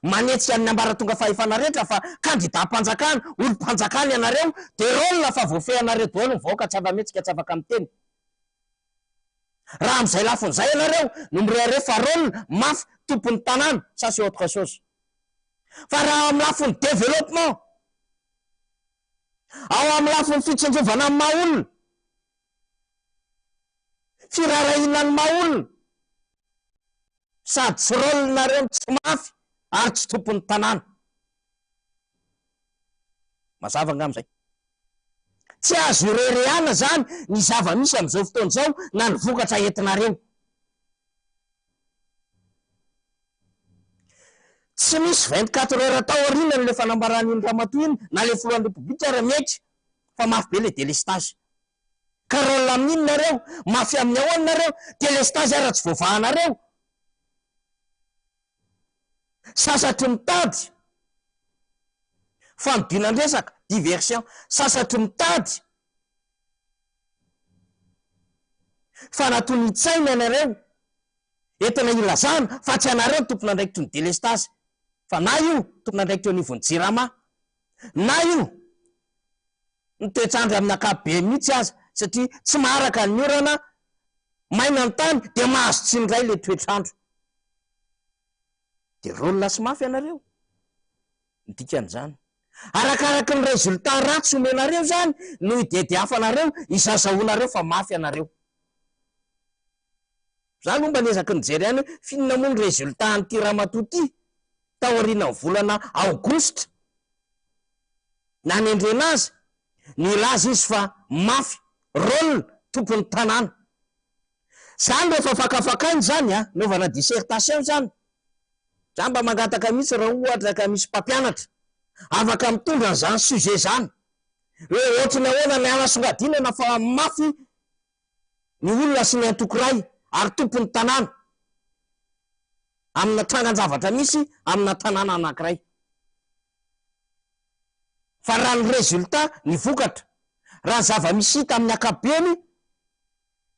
Speaker 1: manetsy amin'ny ambaratonga fahefana rehetra fa kandida-mpanjakana, olo-mpanjakana ianareo, de rôle fa voafehanareo daholo mivoaka tsy ava-metsika tsy afaka miteny. Raha am'izay lafon'izay ianareo no mirehare fa rôle mafy tompon'ny tanàna, ça c'est autre chose. Fa raha amin'ny lafon'ny développement, ao amin'ny lafon'ny fitsinjovana amin'ny maha-olona, firarahiana ny maha-olona, sady tsy rôle-nareo tsy mafy ary tsy tompon'ny tanàna. Mazava ngam'izay. Tsy azo irehirehana zany ny zava-misy am'izao fotoana izao na ny vokatra entinareo. Tsy misy 24 heures tao aoriana le fanambaran'iny ramatoa iny na le filohan'ny repoblika ara mety fa mafy be le délestage. Ka rôle amin'iny nareo, mafy amin'ny ahoana nareo, délestage ara tsy voavahanareo. Sasatry mitady fanodinan-dresaka, diversion, sasatry mitady fanatony-tsaina ianareo entina ilazana fa tsy anareo tompon'andraikitry ny délestage, fa na io tompon'andraikitry anivon'ny jirama, na io ny toetrandro amin'ny ankapobeny mihitsy aza satria tsy maharaka ny orana maina ny tany de mahazo tsindray le toetrandro. De rôle sy mafy ianareo dikan'izany. Arakaraky ny résultat ratsy omenareo zany no idediafanareo, izazaonareo fa mafy ianareo. Zany no mba niezaky nijery any finona moa ny résultat an'ity ramatoa ty tao aoriana ny volana aogositra. Nanendrena azy, nilaza izy fa mafy, rôle tompon'ny tanàna. Zany rehefa fakafakainy zany a, naovana dissertation zany. Zany mba mangataka mihitsy raha ohatra ka misy mpampianatra afaka mitondra n'izany sujet zany. Hoe ohatrany ahoana ny anasongadinana fa mafy ny olona sy ny antokiray ary tompon'ny tanàna amina trangan-javatra misy amina tanàna anankiray. Fa raha ny résultat ny vokatra, raha ny zava-misy hita amin'ny ankapobeny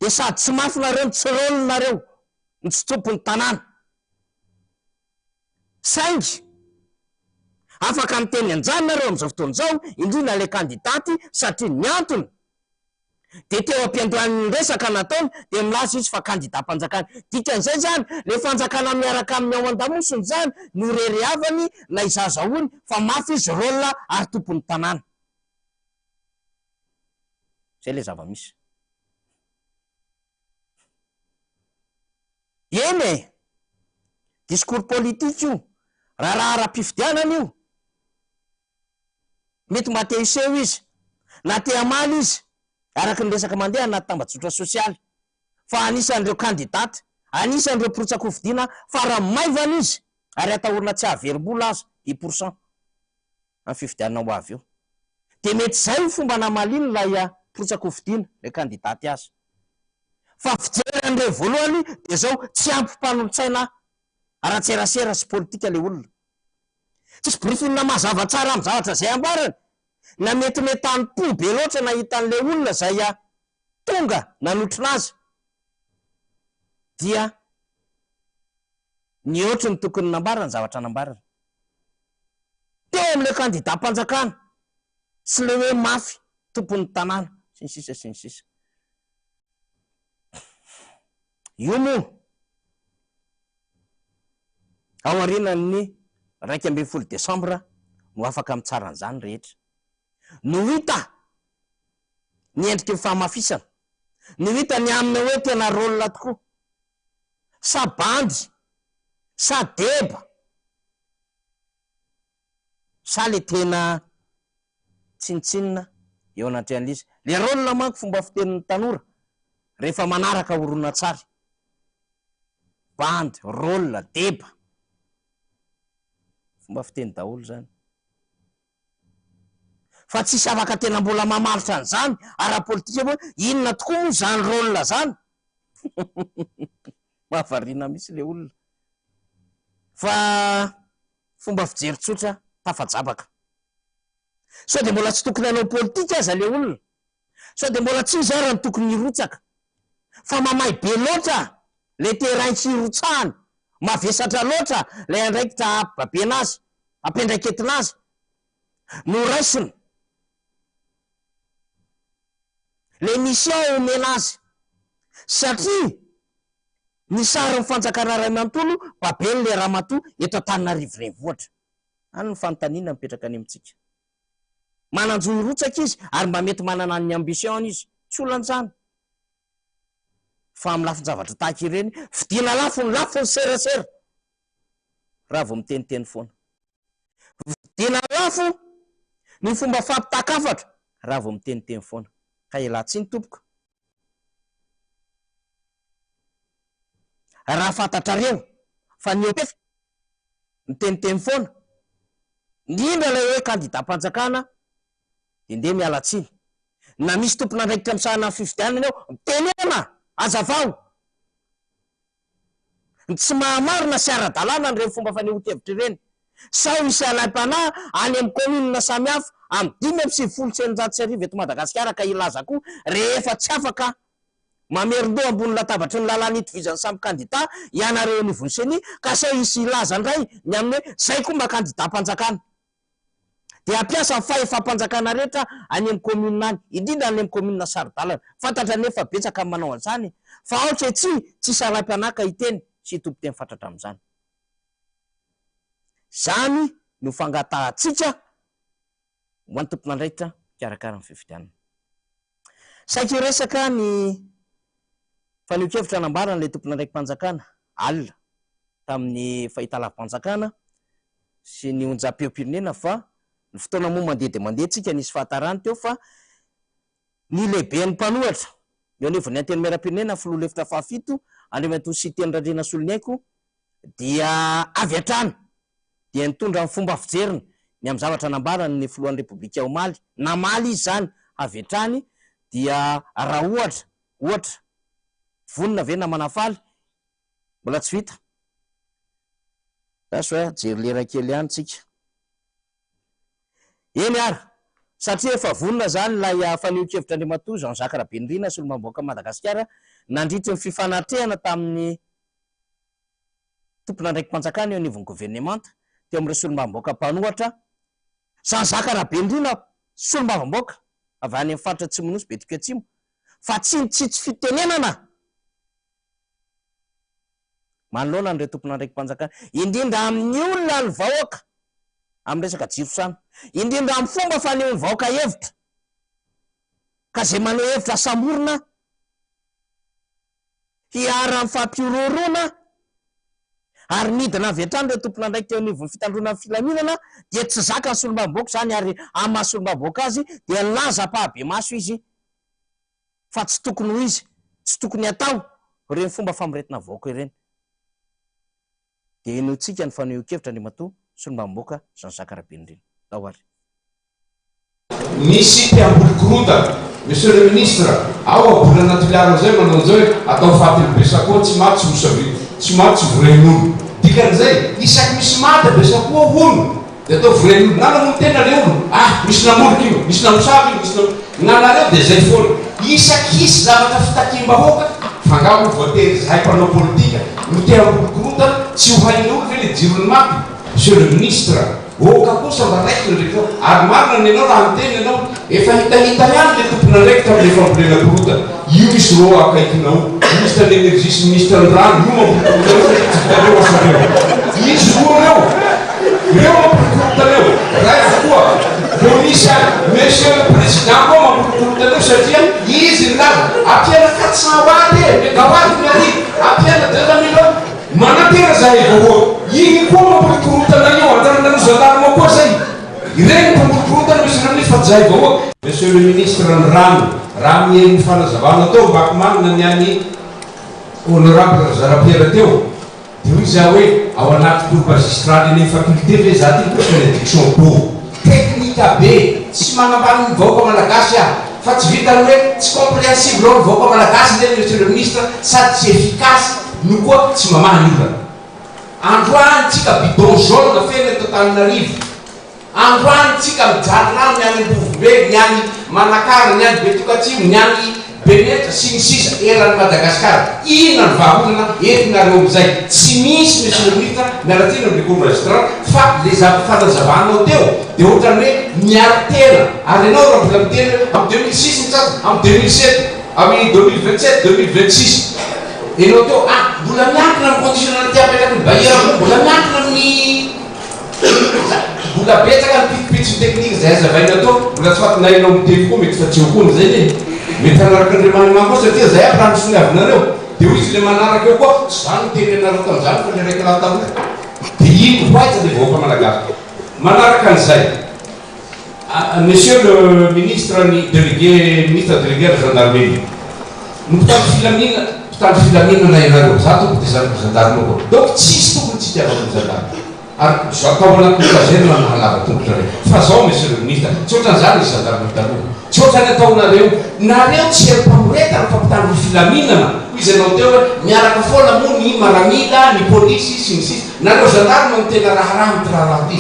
Speaker 1: de sady tsy mafy nareo, tsy rôle-nareo, ny tsy tompon'ny tanàna. Saingy afaka miteny anjany nareo am'izao fotoana izao, indrindra le kandidaty satria ny antony de teo am-piandohan'ny resaka nataony de milaza izy fa kandida-mpanjakana. Dikan'izay zany le fanjakana miaraka amin'ny ao an-damosiny zany no rerehavany na izazaony fa mafy izy rôle ary tompon'ny tanàna. Zay le zava-misy. Eny e, discours politique io, raha ara-pifidianana io, mety mba te hiseho izy na te hamaly izy araky ny resaka mandeha anaty tambazotra sosialy, fa anisan'ireo kandidata, anisan'ireo mpirotsaka-hofidiana fara maivana izy ary atahorana tsy hahaverim-bola aza 10% amin'ny fifidianana ho avy eo. De mety zay ny fomba namaliny lay mpirotsaka-hofidiana le kandidaty azy. Fa fijeran'ireo voalohany de zao tsy ampy mpanolontsaina ara-tserasera sy politika le olona. Tsisy briefing mazava tsara amin'ny zavatra zay ambarany, na mety tany-po be loatra na hitan'le olona zay tonga nanotrina azy dia ny ohatry ny tokony nambarany zavatra nambarany. Teo amin'le kandida-mpanjakana sy le hoe mafy tompon'ny tanàna sy ny sisa sy ny sisa. Io moa ao aorianan'ny 12 Desambra no afaka mitsara an'izany rehetra. No hita ny endriky ny fahamafisana, no hita ny amina hoe tena rôle tokoa, sa bandy, sa deba, sa le tena tsinitsinina eo anatrehan'izy. Le rôle manko fomba fitenin'ny tanora rehefa manaraka horonan-tsary. Bandy, rôle, deba, fomba fiteny daholo zany. Fa tsisy afaka tena mbola mamaritra an'izany ara-politika moa, inona tokoa moa zany rôle zany. Mahavariana mihitsy le olona. Fa fomba fijery tsotra tafajabaka. Sao de mbola tsy tokony hanao politika aza le olona. Sao de mbola tsy izy ary ny tokony hirotsaka. Fa mamay be loatra le terrain hirotsahany mavesatra loatra lay andraikitra babena azy ampendraketina azy no raisiny le misy ao omena azy satria ny sary ny fanjakana ray manontolo babeny le ramatoa eto Antananarivo renivohitra any ny fanontaniana mipetraka any amintsika mananjoy rotsaka izy ary mba mety manana ny ambition izy tsy olanjany fa amin'ny lafin-javatra tahaka ireny vidiana lafony serasera raha vao miteniteny foana vidiana lafo ny fomba fampitakafatra raha vao miteniteny foana ka elatsy ny tompoko raha fantatrareo fa ny otefa miteniteny foana indrindra lay hoe candidat-mpanjakana de nde mialatsiny na misy tompona andraikitra amsahana fifidianana eo mitenena azavao tsy mahamarina sy ara-dalàna ny reny fomba fanehotevitra ireny sao misy alaim-panahy any amin'ny commune samihafa amin'ny 570 eto Madagasikara ka ilaza koa rehefa tsy afaka mamerin-doha ambony latabatra ny lalàna itovizany samy candidat ianareo nivonseny ka sao isy ilaza ndray ny amin'ny hoe zay koa mba candidat-mpanjakana de ampiasa fahefam-panjakana rehetra any amin'ny commune any indrindra any amin'ny commune Sarodalana fantatra nefa betsaka amin'ny manao an'izany fa ohatra tsy salaim-panaka iteny sy tompo teny fantatra amin'izany zany no fangatahantsika ho an'ny tompon'andraikitra karakara ny fifidianana saika resaka ny fanehon-kevitra nambarana le tompon'andraiki-mpanjakana alina tamin'ny fahitalavim-panjakana sy ny onjam-peom-pirenena fa ny fotoana moa mandeha de mandeha tsika nisy fahatarany teo fa ny lehibe ny mpanohatra eo anivon'ny anteny maram-pirenena filoha lefitra fahafito Andriamatoa Siteny Randrena Soloniaiko dia avy hatrany dia nitondra ny fomba fijeriny ny amin'ny zavatra nambarany ny filohan'ny Repoblika Omaly namaly izy zany avy hatrany dia raha ohatra vonina ve na manafaly mbola tsy vita tasy hoe jery lera kely ihany tsika eny ary satria efa vonina zany lay fanehon-kevitra Andriamatoa Jean-Jacques Rabendrina sy olom-bahoaka Madagasikara nandritry ny fifanatreana tamin'ny tompon'andraiki-mpanjakana eo anivon'ny gouvernemanta teo amin'ny solom-bahoaka mpanohatra Jean-Jacques Rabendrina sy olom-bahoaka avy any amin'ny faritra Tsimonosy Betika Atsimo fa tsy fitenenana manoloana an'ireo tompon'andraiki-mpanjakana indrindra amin'ny olona ny vahoaka amin'ny resaka jirosana indrindra amin'ny fomba fanehon'ny vahoaka hevitra ka zay maneho hevitra samorona hiara-ny fampiororona ary midina avy hatrany ireo tompon'andraikitra teo anivon'ny fitandrona filaminana dia tsy zaka ny solom-bahoaka zany ary amin'ny solom-bahoaka azy dia laza pahabe maso izy fa tsy tokony ho izy tsy tokony atao reny fomba famiretina vahoaka ireny dia eno tsika ny fanehon-kevitra Andriamatoa solom-bahoaka Jean-Jacques Rabendrina tahoary
Speaker 4: misy mpiamboly korota monsieur le ministre ao abolana tiliaro zay manao an'izao hoe atao fatiny besakoa tsy maty tsy maty voren'olo dikan'izay isaky misy maty besakoa olo de atao voren'olo nanamono tena le olo misy namoloky io misy namosavy misy nanareo de zay foana isaky isy zavatra fitakimbahoaka fangamo voatery zahay mpanao politika no mpiamboly korota tsy ho hain'olo ve le jirony maty monsieur le ministre oka kosa mba raiky ndraiky ary marina ny anao raha miteny anao efa hitahita ihany le tompon'andraikitra amin'ny fambolena korota io misy ro akaikinao ministre l'énergie sy ministre ny rano io mampolikorota asareo izy roa reo mampolikorota reo raha koa vo misy monsieur le président koa mampolikorota reo satria izy ny laza ampiana 400 waty megawaty miary ampiana 2 millions manatera zahay vahoaka igny koa mampolikorotana io andaranano zandarima koa zay ireny mpampolikorotana misy rany fa zahay vahoaka monsieur le ministre ny rano raha mieny fanazavana tao mbaky manina ny any honorable Zarapiera teo de hoy za hoe ao anaty groupe magistral eny faculté ve za ty benediction po teknika be tsy manambany ny vahoaka malagasy fa tsy vitany hoe tsy compréhensible loa ny vahoaka malagasy zany monsieur le ministre sady tsy efficace no koa tsy mamahany olona androany tsika bidon jaune feny eto Antananarivo androany tsika mijaly rano ny any Ambovombe ny any Manakara ny any Betika Atsimo ny any benetra sy ny sisa eran'ny Madagasikara inona ny vahaolana entinareo am'izay tsy misy monsieur le ministre miaratena amin'ny enregistrant fa le fanazavahanao teo de ohatrany hoe miaro tena ary ianao raha mbola miteny am 2006 ny tsasa am 2007 amin'ny 2027 2026 enao teo mbola miankina amin'ny conditionnalité apetraka ny bailleur mbola miankina amin'ny mbola betsaka ny pitipitsy technique zay azavaina tao mbola tsy fatinainao miteny koa mety fatsio koa zay ne mety anaraka andriamanimamy koa satria zay rano soniavinareo de ho izy le manaraka eo koa tsy zany teny anareo tam'zany fa le raiky lahatao de ino hoaiza le vahoaka malagasy manaraka an'izay monsieur le ministre ny délégué ministre délégué de gendarmerie no mpitandro filaminana ianareo za toko de zany gendarme koa donc tsisy tokony tsy tiavako gendarme ary atao anaty kazerina mahalava tongotra rey fa zao monsieur le ministre tsy ohatran'zany ny gendarme taloha tsy ohatrany ataonareo nareo tsy ery-pamoretana fa mpitandro filaminana ho izy anao teo hoe miaraka foana moa ny maramila ny polisy sy ny sisy nareo gendarme ny tena raharaha mitirahaраha ty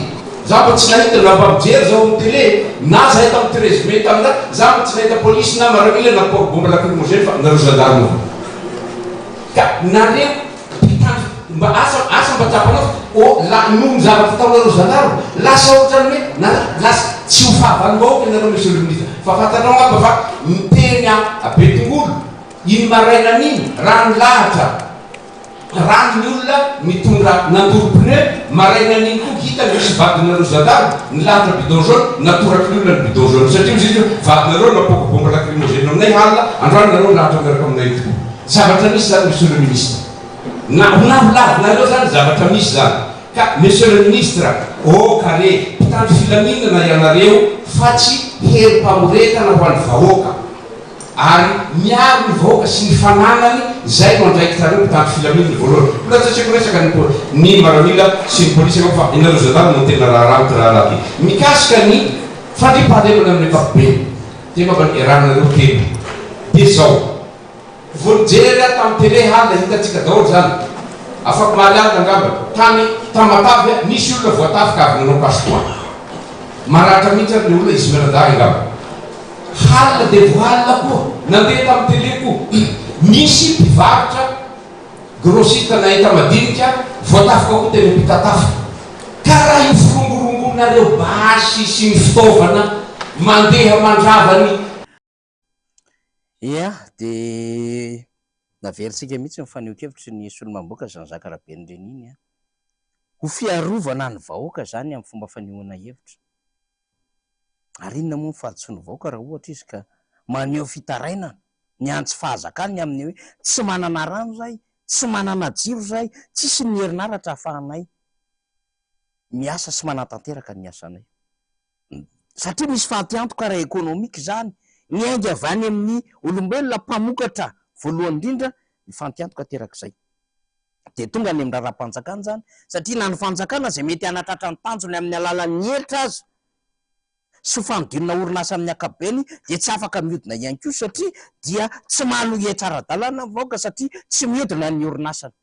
Speaker 4: za mba tsy nahita nampamijery zao amin'ny télé na zahay tamin'ny 13 mai tamina za mba tsy nahita polisy na maramila na bomba lacrymogène fa nareo gendarme ka nareo mpitandro mba asa mba tapanao noho ny zavatra taonareo gendarme lasa ohatrany hoe lasa tsy ho fahavanimbaoka ianareo monsieur le ministre fa fatanao ngamba fa miteny abetingolo iny maraina an'iny rano lahatra rano ny olona mitondra nandoro pneu maraina an'iny koa hita misy vadinareo gendarme ny lahatra bidon jaune natoraky ny olona ny bidon jaune satria izy vadinareo napoko bomba lacrymogène aminay halina androany nareo lahatra miaraka aminay tokoa zavatra misy zany monsieur le ministre na lavinareo zany zavatra misy zany ka monsieur le ministre kare mpitandro filaminana ianareo fa tsy hery-pamoretana ho an'ny vahoaka ary miaro ny vahoaka sy ny fananany zay no andraikitareo mpitandro filaminana voalohany kolatsatsiko resaka ny maramila sy ny polisy fa inareo gendarme no tena raharaha ty mikasika ny fandripahalemana amin'ny ankapobeny te maba iranareo teny de zao voajery tamin'ny télé handa hitatsika daholo zany afaky mahaliana angamba tamatavy nisy olona voatafika avy nanao pasoa maratra mihitsy ary le olona izy miradary angamba halina de vohalina koa nandeha tamin'ny télé koa misy mpivarotra grossiste nahita madinika voatafika koa tena mpitatafika karaha io firongorongonareo basy sy ny fitaovana mandeha mandravany
Speaker 1: de naveritsika mihitsy mifaneokevitry ny solomamboaka zany zakaraben'ny reniny ho fiarovana ny vahoaka zany amin'ny fomba fanehoana hevitra ary inona moa nyfahatsony vahoaka raha ohatra izy ka maneho fitarainana ny antsy fahazakany amin'ny hoe tsy manana rano zay tsy manana jiro zay tsisy ny herinaratra hahafahanay miasa sy manatanteraka ny asanay satria misy fahatiantoka raha ekônomika zany ny aingy avy any amin'ny olombelona mpamokatra voalohany indrindra ny fantiantoka terak'izay de tonga any amin'ny raharam-panjakana zany satria na ny fanjakana zay mety anatratra ny tanjony amin'ny alalan'ny helitra azy sy fanodinina orinasa amin'ny akabeny de tsy afaka mihodina ihany koa satria dia tsy mahalohe tsara-dalàna vahoaka satria tsy mihodina ny orinasany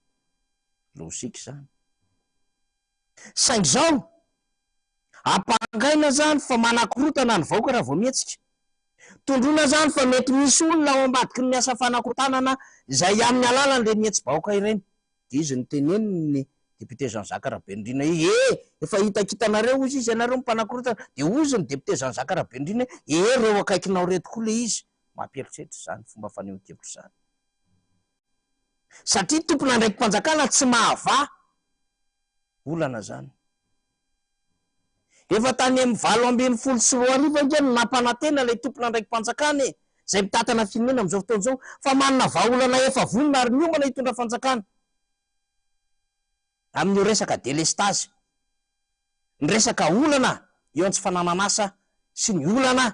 Speaker 1: lozika zany saingy zao ampangaina zany fa manakorotana ny vahoaka raha vao mihetsika tondrona zany fa mety misy olona ao ambadiky ny miasa fanakotanana zay amin'ny alalany le mihetsy vahoaka ireny de izy ny teneniny député Jean-Jacques Rabendrina efa hitakitanareo izy ianareo mipanakorotana de ozy ny député Jean-Jacques Rabendrina reo akaikinao reto koa le izy mampieritreritra zany fomba fanehoan-kevitra zany satria tompona ndraiky mpanjakana tsy mahava olana zany efa tany amin'ny 7 sy 10 angeny nampanantena le tompona ndraiky mpanjakana zay mitatana firenena am'izao fotoana zao fa manana vahaolana efa vonona ary miomana hitondra fanjakana amin'io resaka délestage ny resaka olana eo an tsy fanananasa sy ny olana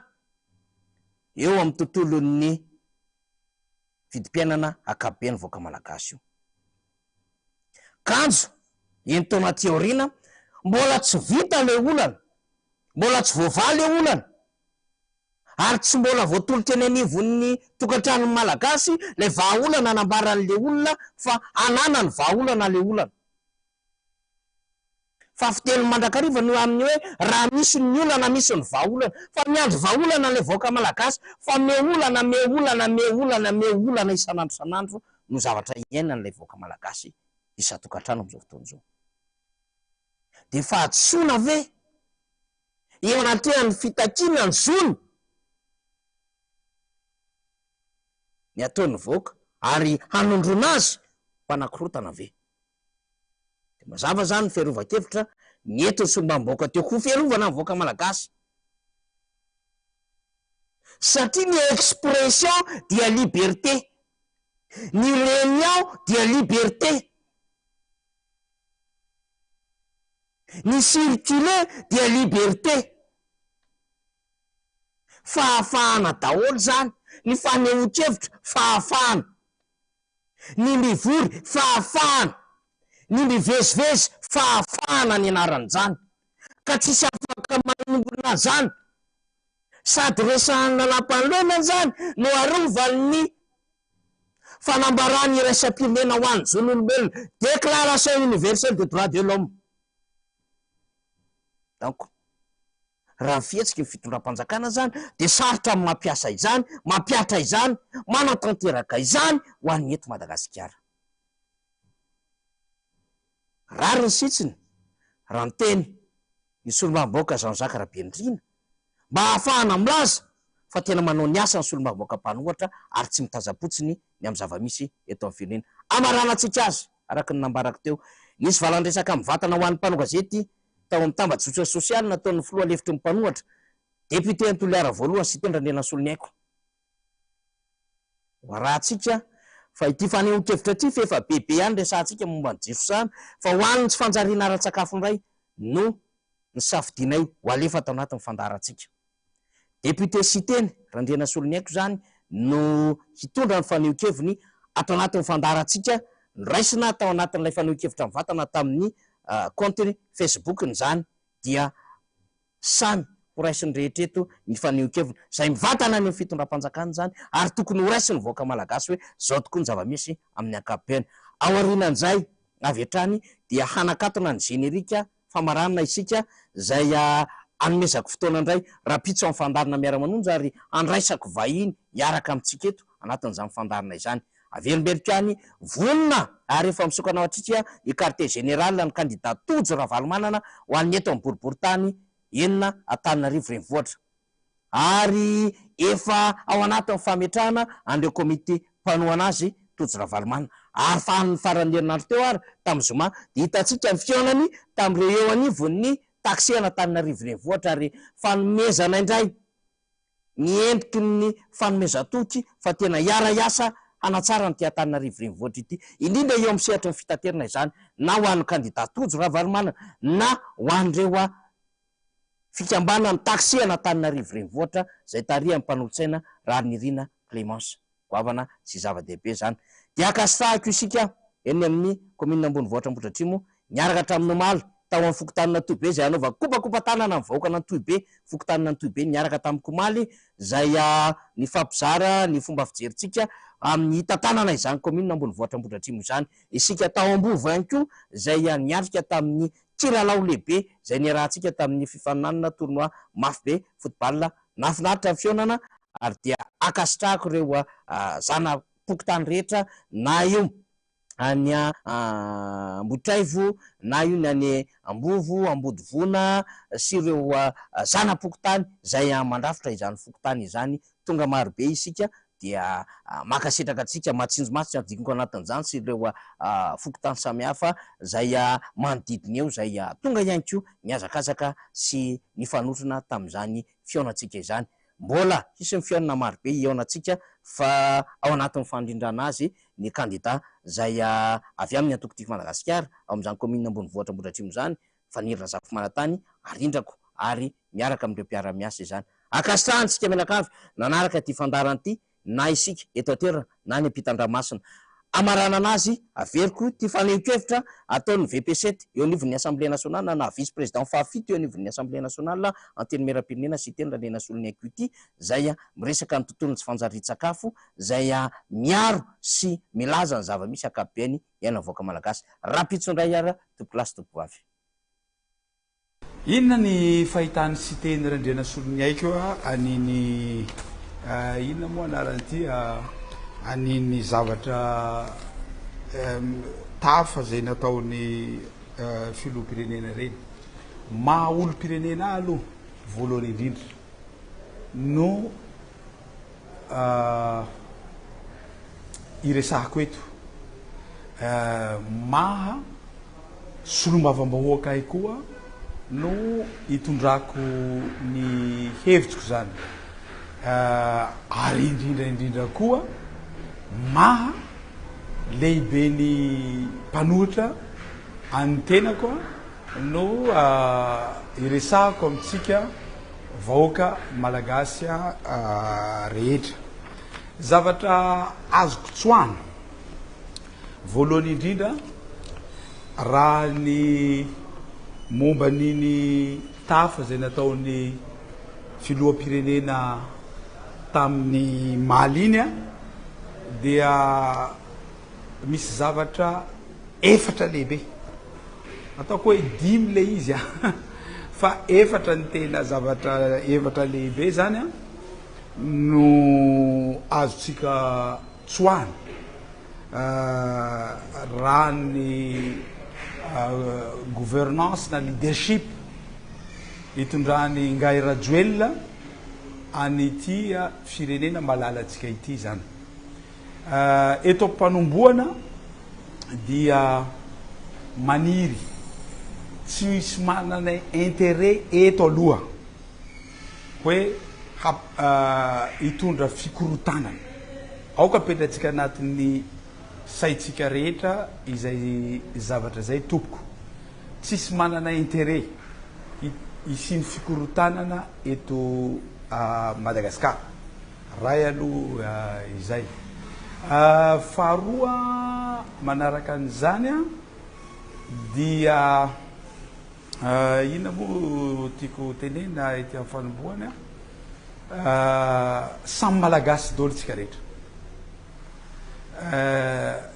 Speaker 1: eo amin'ny tontolon'ny vidim-piainana akabeany vahoaka malagasy io kanjo entaona teorina mbola tsy vita le olana mbola tsy voavaly le olana ary tsy mbola voatolotra eny anivon'ny tokantrano malagasy le vahaolana nambaran'le olona fa anana ny vahaolana le olana fafitelo mandrakariva no amin'ny hoe raha misy ny olana misy ny vaolana fa miandro vaolana le voaka malagasy fa meolana isanandro no zavatra iainan'ilay voaka malagasy isa-tokantrano am'izao fotoana izao. De fahadosoana ve eo anatrehany fitakiana ny zony ny ataon'ny voaka ary hanondrona azy mpanakorotana ve? De mazava zany ny fiarovan-kevitra ny entiny sombam-boaka teo ho fiarovana ny voaka malagasy satria ny expression dia liberté, ny réunion dia liberté, ny circuler dia liberté. Fahafahana daholo zany, ny fanehoan-kevitra fahafahana, ny mivory fahafahana, ny mivezivezy fahafahana ny anaran'izany ka tsisy afaka manombona zany sady resahana lampanilona zany no arovany fanambarany iraisam-pirenena ho an'ny zon'olombelona, déclaration universelle des droits de l'homme. Donc raha fihetsiky ny fitondram-panjakana zany de sarotra amin'ny mampiasa izany, mampiatra izany, manatanteraka izany ho an'ny eto Madagasikara. Rary ny sitsiny raha ny teny ny solombamboaka Jean-Jacques Rabendrina mba ahafahana milaza fa tena manao ny asa ny solombamboaka mpanohatra ary tsy mitaza-potsiny ny amin'ny zava-misy eto amin'ny firenena. Amaranantsika azy araka ny nambarako teo, nisy valandresaka amin'ny vatana ho an'ny mpanao gazety tao amin'ny tambazotra sosialy nataon'ny filoha lefitry ny mpanohatra député Antoliara voalohany sy tendra Andriana Soloniaiko. Rahantsika fa ity fanehoan-kevitra ity fa efa bebe ihany resahantsika momba ny jiro sana fa ho an'ny tsy fanjariana ara-tsakafo ndray no ny safidinay ho alefa tao anatin'ny fandarantsika. Député Siteny Randriana Soloniaiko zany no hitondra ny fanehoan-keviny atao anatin'ny fandarantsika, raisina tao anatin'ilay fanehoan-kevitra mivatana tamin'ny compte Facebook-ny zany dia samy ho raisiny rehetreto ny fanehoan-kevina zay mivatana ny fitondram-panjakana zany ary tokony ho raisiny voaka malagasy hoe zao tokoa ny zava-misy amin'ny ankapobeny. Ao aorianan'izay avy hatrany dia hanakatona ny generika famaranana isika zay anomezako fotoana indray rapitso amin'ny fandarina miara-manonja ary andraisako vahiny hiaraka amintsika eto anatin'izany fandarina izany. Averimberikany vonona ary efa misokana atrika i quartier général ny candidat Tojo Ravalomanana ho an'ny eto amin'ny boriboritany enina Antananarivo renivohitra ary efa ao anatin'ny fametrahana an'ireo komite mpanohana azy Tojo Ravalomanana ary fahan'ny farany herinandro teo ary tamin'ny zoma de hitatsika ny fionany tamin'ireo eo anivon'ny taksena Antananarivo renivohitra ary fanomezana indray ny endriky ny fanomezatoky fa tena hiara-iasa hanatsara ny ty Antananarivo renivohitra ity indrindra eo amin'ny sehatry ny fitaterana izany na ho an'ny candidat Tojo Ravalomanana na ho an'ireo fikambana ny taksena Antananarivo renivohitra zay tarihan'ny mpanolotsaina Rarinirina Clémence Goavana sy zava-dehibe zany. Dia akasitahako isika eny amin'ny commune Ambonivohitra Ambohidratrimo niaraka hatramin'ny omaly tao amin'ny fokotanana Tohibe zay anaova kopakopa-tanana amin'ny vahoakana ny Tohibe, fokotanana ny Tohibe niaraka tamin'ny Komaly zay ny fampizara ny fomba fijerintsika amin'ny tantanana izany commune Ambonivohitra Ambohidratrimo izany. Isika tao Ambovo ihany koa zay niarika tamin'ny kilalao lehibe zay niarahantsika tamin'ny fifaninanana tournoi mafy be football nafinaritra ny fionana ary dia akasitrahako ireo zana pokotany rehetra na io any Ambohitraivo na io ny any Ambovo, Ambodivona sy ireo zana-pokotany zay mandrafitra izany fokotany izany. Tonga maro be isika dia makasitraka atsika matsinjo masitra dikoko anatin'izany sy ireo fokotany samihafa zay manodidina eo zay tonga ihany koa miazakazaka sy nifanotrona tamin'izany fionatsika izany. Mbola hisy ny fiainana maro be ionatsika fa ao anatin'ny fandrindrana azy ny candidat zay avy amin'ny antokotiky Madagasikara ao amin'izany commune Ambonivohitra Ambohidratrimo zany fanirina Zafy Manantany arindrako ary miaraka amin'ireo mpiara-miasa izany. Akasitrahantsika menakavy nanaraka ty fandarana ty na isika eto an-toerana na ny ampitan-dranomasina amaranana azy averiko ty fanehoan-kevitra ataon'ny VP7 eo anivon'ny Assemblée nationale na vice président fahafito eo anivon'ny Assemblée nationale anteny meram-pirenena sy teny Randriana Soloniaiko ity zay miresaka ny tontolon'ny tsy fanjarian-tsakafo zay miaro sy milaza ny zava-misy ankapobeny iaina voaka malagasy. Rapitso ndray ara topolasy topo avy.
Speaker 5: inona ny fahitany siteny Randriana Solony aiko aniny inona moa anaran'ity aniny zavatra tafa zay nataony filoham-pirenena reny maha olo-pirenena aloha voalohany indrindra no iresahako eto maha solombavam-bahoaka ahy koa no hitondrako ny hevitsiko zany ary indrindra koa maha lehibe ny mpanohitra any tenako no iresahako amitsika vahoaka malagasy rehetra zavatra azoko tsoana voalohany indrindra raha ny momba niny tafa zay nataony filoham-pirenena tamin'ny maly iny dia misy zavatra efatra lehibe ataoko hoe 5 le izy fa efatra ny tena zavatra efatra lehibe zany no azotsika tsoana raha ny gouvernance na leadership hitondrany Ngai Rajoelina anyty firenena malalatsika ity zany eto am-panomboana dia maniry tsy misy manana intérêt eto aloha hoe hitondra fikorotanana aoka apetratsika anatin'ny saitsika rehetra izay zavatra zay tompoko tsisy manana intérêt isiny fikorotanana eto Madagasikara ray aloha izay faharoa manaraka an'izany dia ina moa tiako tenena ety amin'ny fanomboana samy malagasy daholo tsika rehetra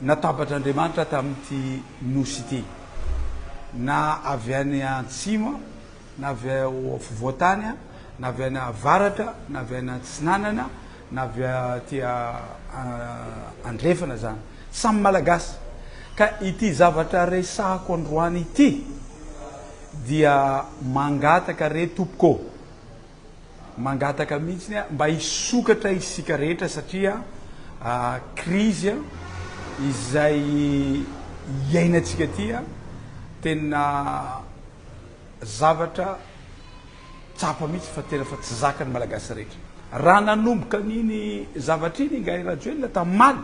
Speaker 5: natabatr'Andriamanitra tamin'ity nosy ity na avy any Antsimo na avy afovoantany na avy any avaratra na avy any Antsinanana na avy aty Andrefana zany samy malagasy ka ity zavatra resahako androany ity dia mangataka re tompoko mangataka mihitsy mba hisokatra isika rehetra satria crise izay iainatsika ty tena zavatra tsapa mihitsy fa tena fa tsy zakany malagasy rehetra raha nanomboka niny zavatra iny Ngai Rajoelina tamaly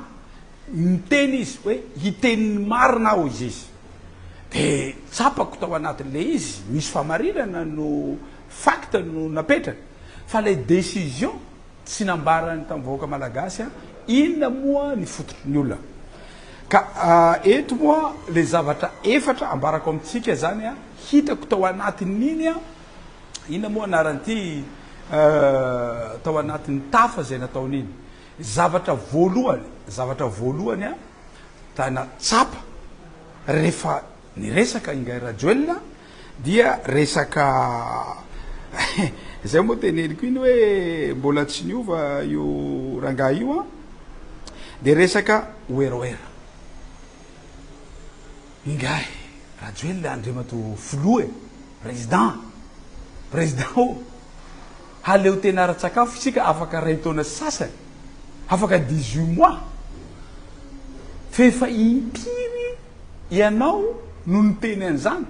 Speaker 5: miteny izy hoe hiteniny marina aho izy de tsapako tao anatin'le izy misy famarinana no facte no napetraka fa le décision tsy nambarany tamin'ny vahoaka malagasy inona moa ny fototry ny olona ka eto moa le zavatra efatra ambarako amitsika zany hitako tao anatin'iny inona moa anaran'ity tao anatin'ny tafa zay nataon'iny zavatra voalohany tana tsapa rehefa ny resaka Ngai Rajoelina dia resaka zay moa teneniko iny hoe mbola tsy niova io rangahy io de resaka oeraoera Ngai Rajoelina andriamato filoha président o haleo tena ara-tsakafo isika afaka ray taona sasany afaka 18 mois fefa impiry ianao no niteny an'izany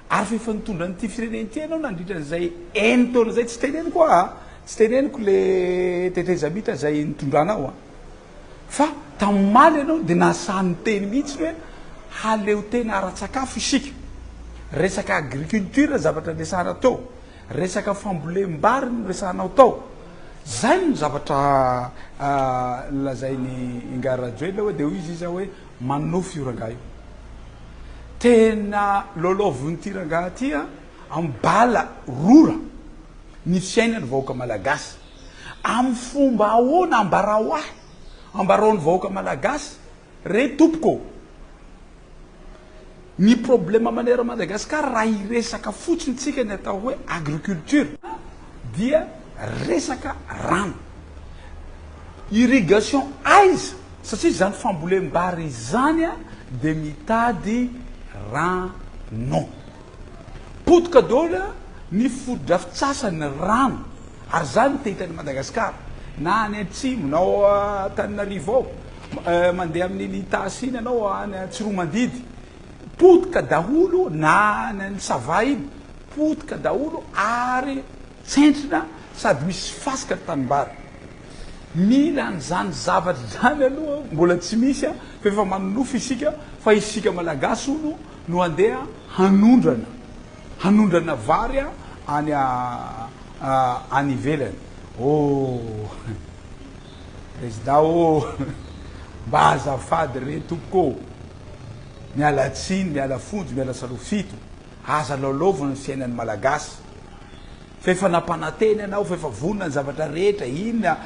Speaker 5: ary fefa nitondra nyity firenenty ianao nandritran'izay taona zay tsy teneniko le tetrezamita zay nitondranao fa tamimaly ianao de nasany teny mihitsy hoe haleo tena ara-tsakafo isika resaka agriculture zavatra resahana tao resaka fambolem-bary no resahanao tao zay no zavatra lazainy Ngai Rajoelina hoe de hoy izy hoe manofy io rangahy io tena lolovin'ity rangahy ty ambala rora ny fiainany vahoaka malagasy amin'ny fomba ahoana ambarao ahy ambaraony vahoaka malagasy re tompoko ny problema manera Madagasikara raha iresaka fotsiny tsika ny atao hoe agriculture dia resaka rano, irrigation aiza satria zany fambolem-bary zany a de mitady rano, potika daholo ny fodrafitsasany rano, ary zany te hitany Madagasikara na any atsimo nao Tananarivo ao mandeha amin'ny tasy iny anao any Tsiromandidy, potika daholo na ny Sava iny potika daholo ary tsentrina sady misy fasika tanimbary. Mila an'izany zavatra zany aloha mbola tsy misy a fa efa manonofo isika fa isika malagasy olo no andeha hanondrana vary a any ivelany. Président mba azafady re tompoko, miala tsiny, miala fonjy, miala salofito, aza lalaovana ny fiainan'ny malagasy. Fa efa nampananteny anao, fa efa vonona ny zavatra rehetra, inona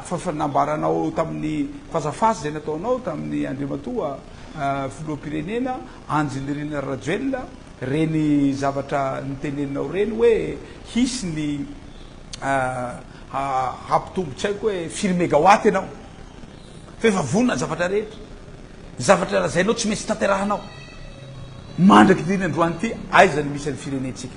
Speaker 5: fa nambaranao tamin'ny fazafasa zay nataonao tamin'ny Andriamatoa filoham-pirenena Anjinirina Rajoelina, reny zavatra niteneninao reny hoe hisy ny hampitombotsy haiko hoe 4 mégawatt ianao, fa efa vonona ny zavatra rehetra, zavatra raha zay anao tsy maintsy tanterahanao. Mandraky diny androany ty aizany misy any firenentsika.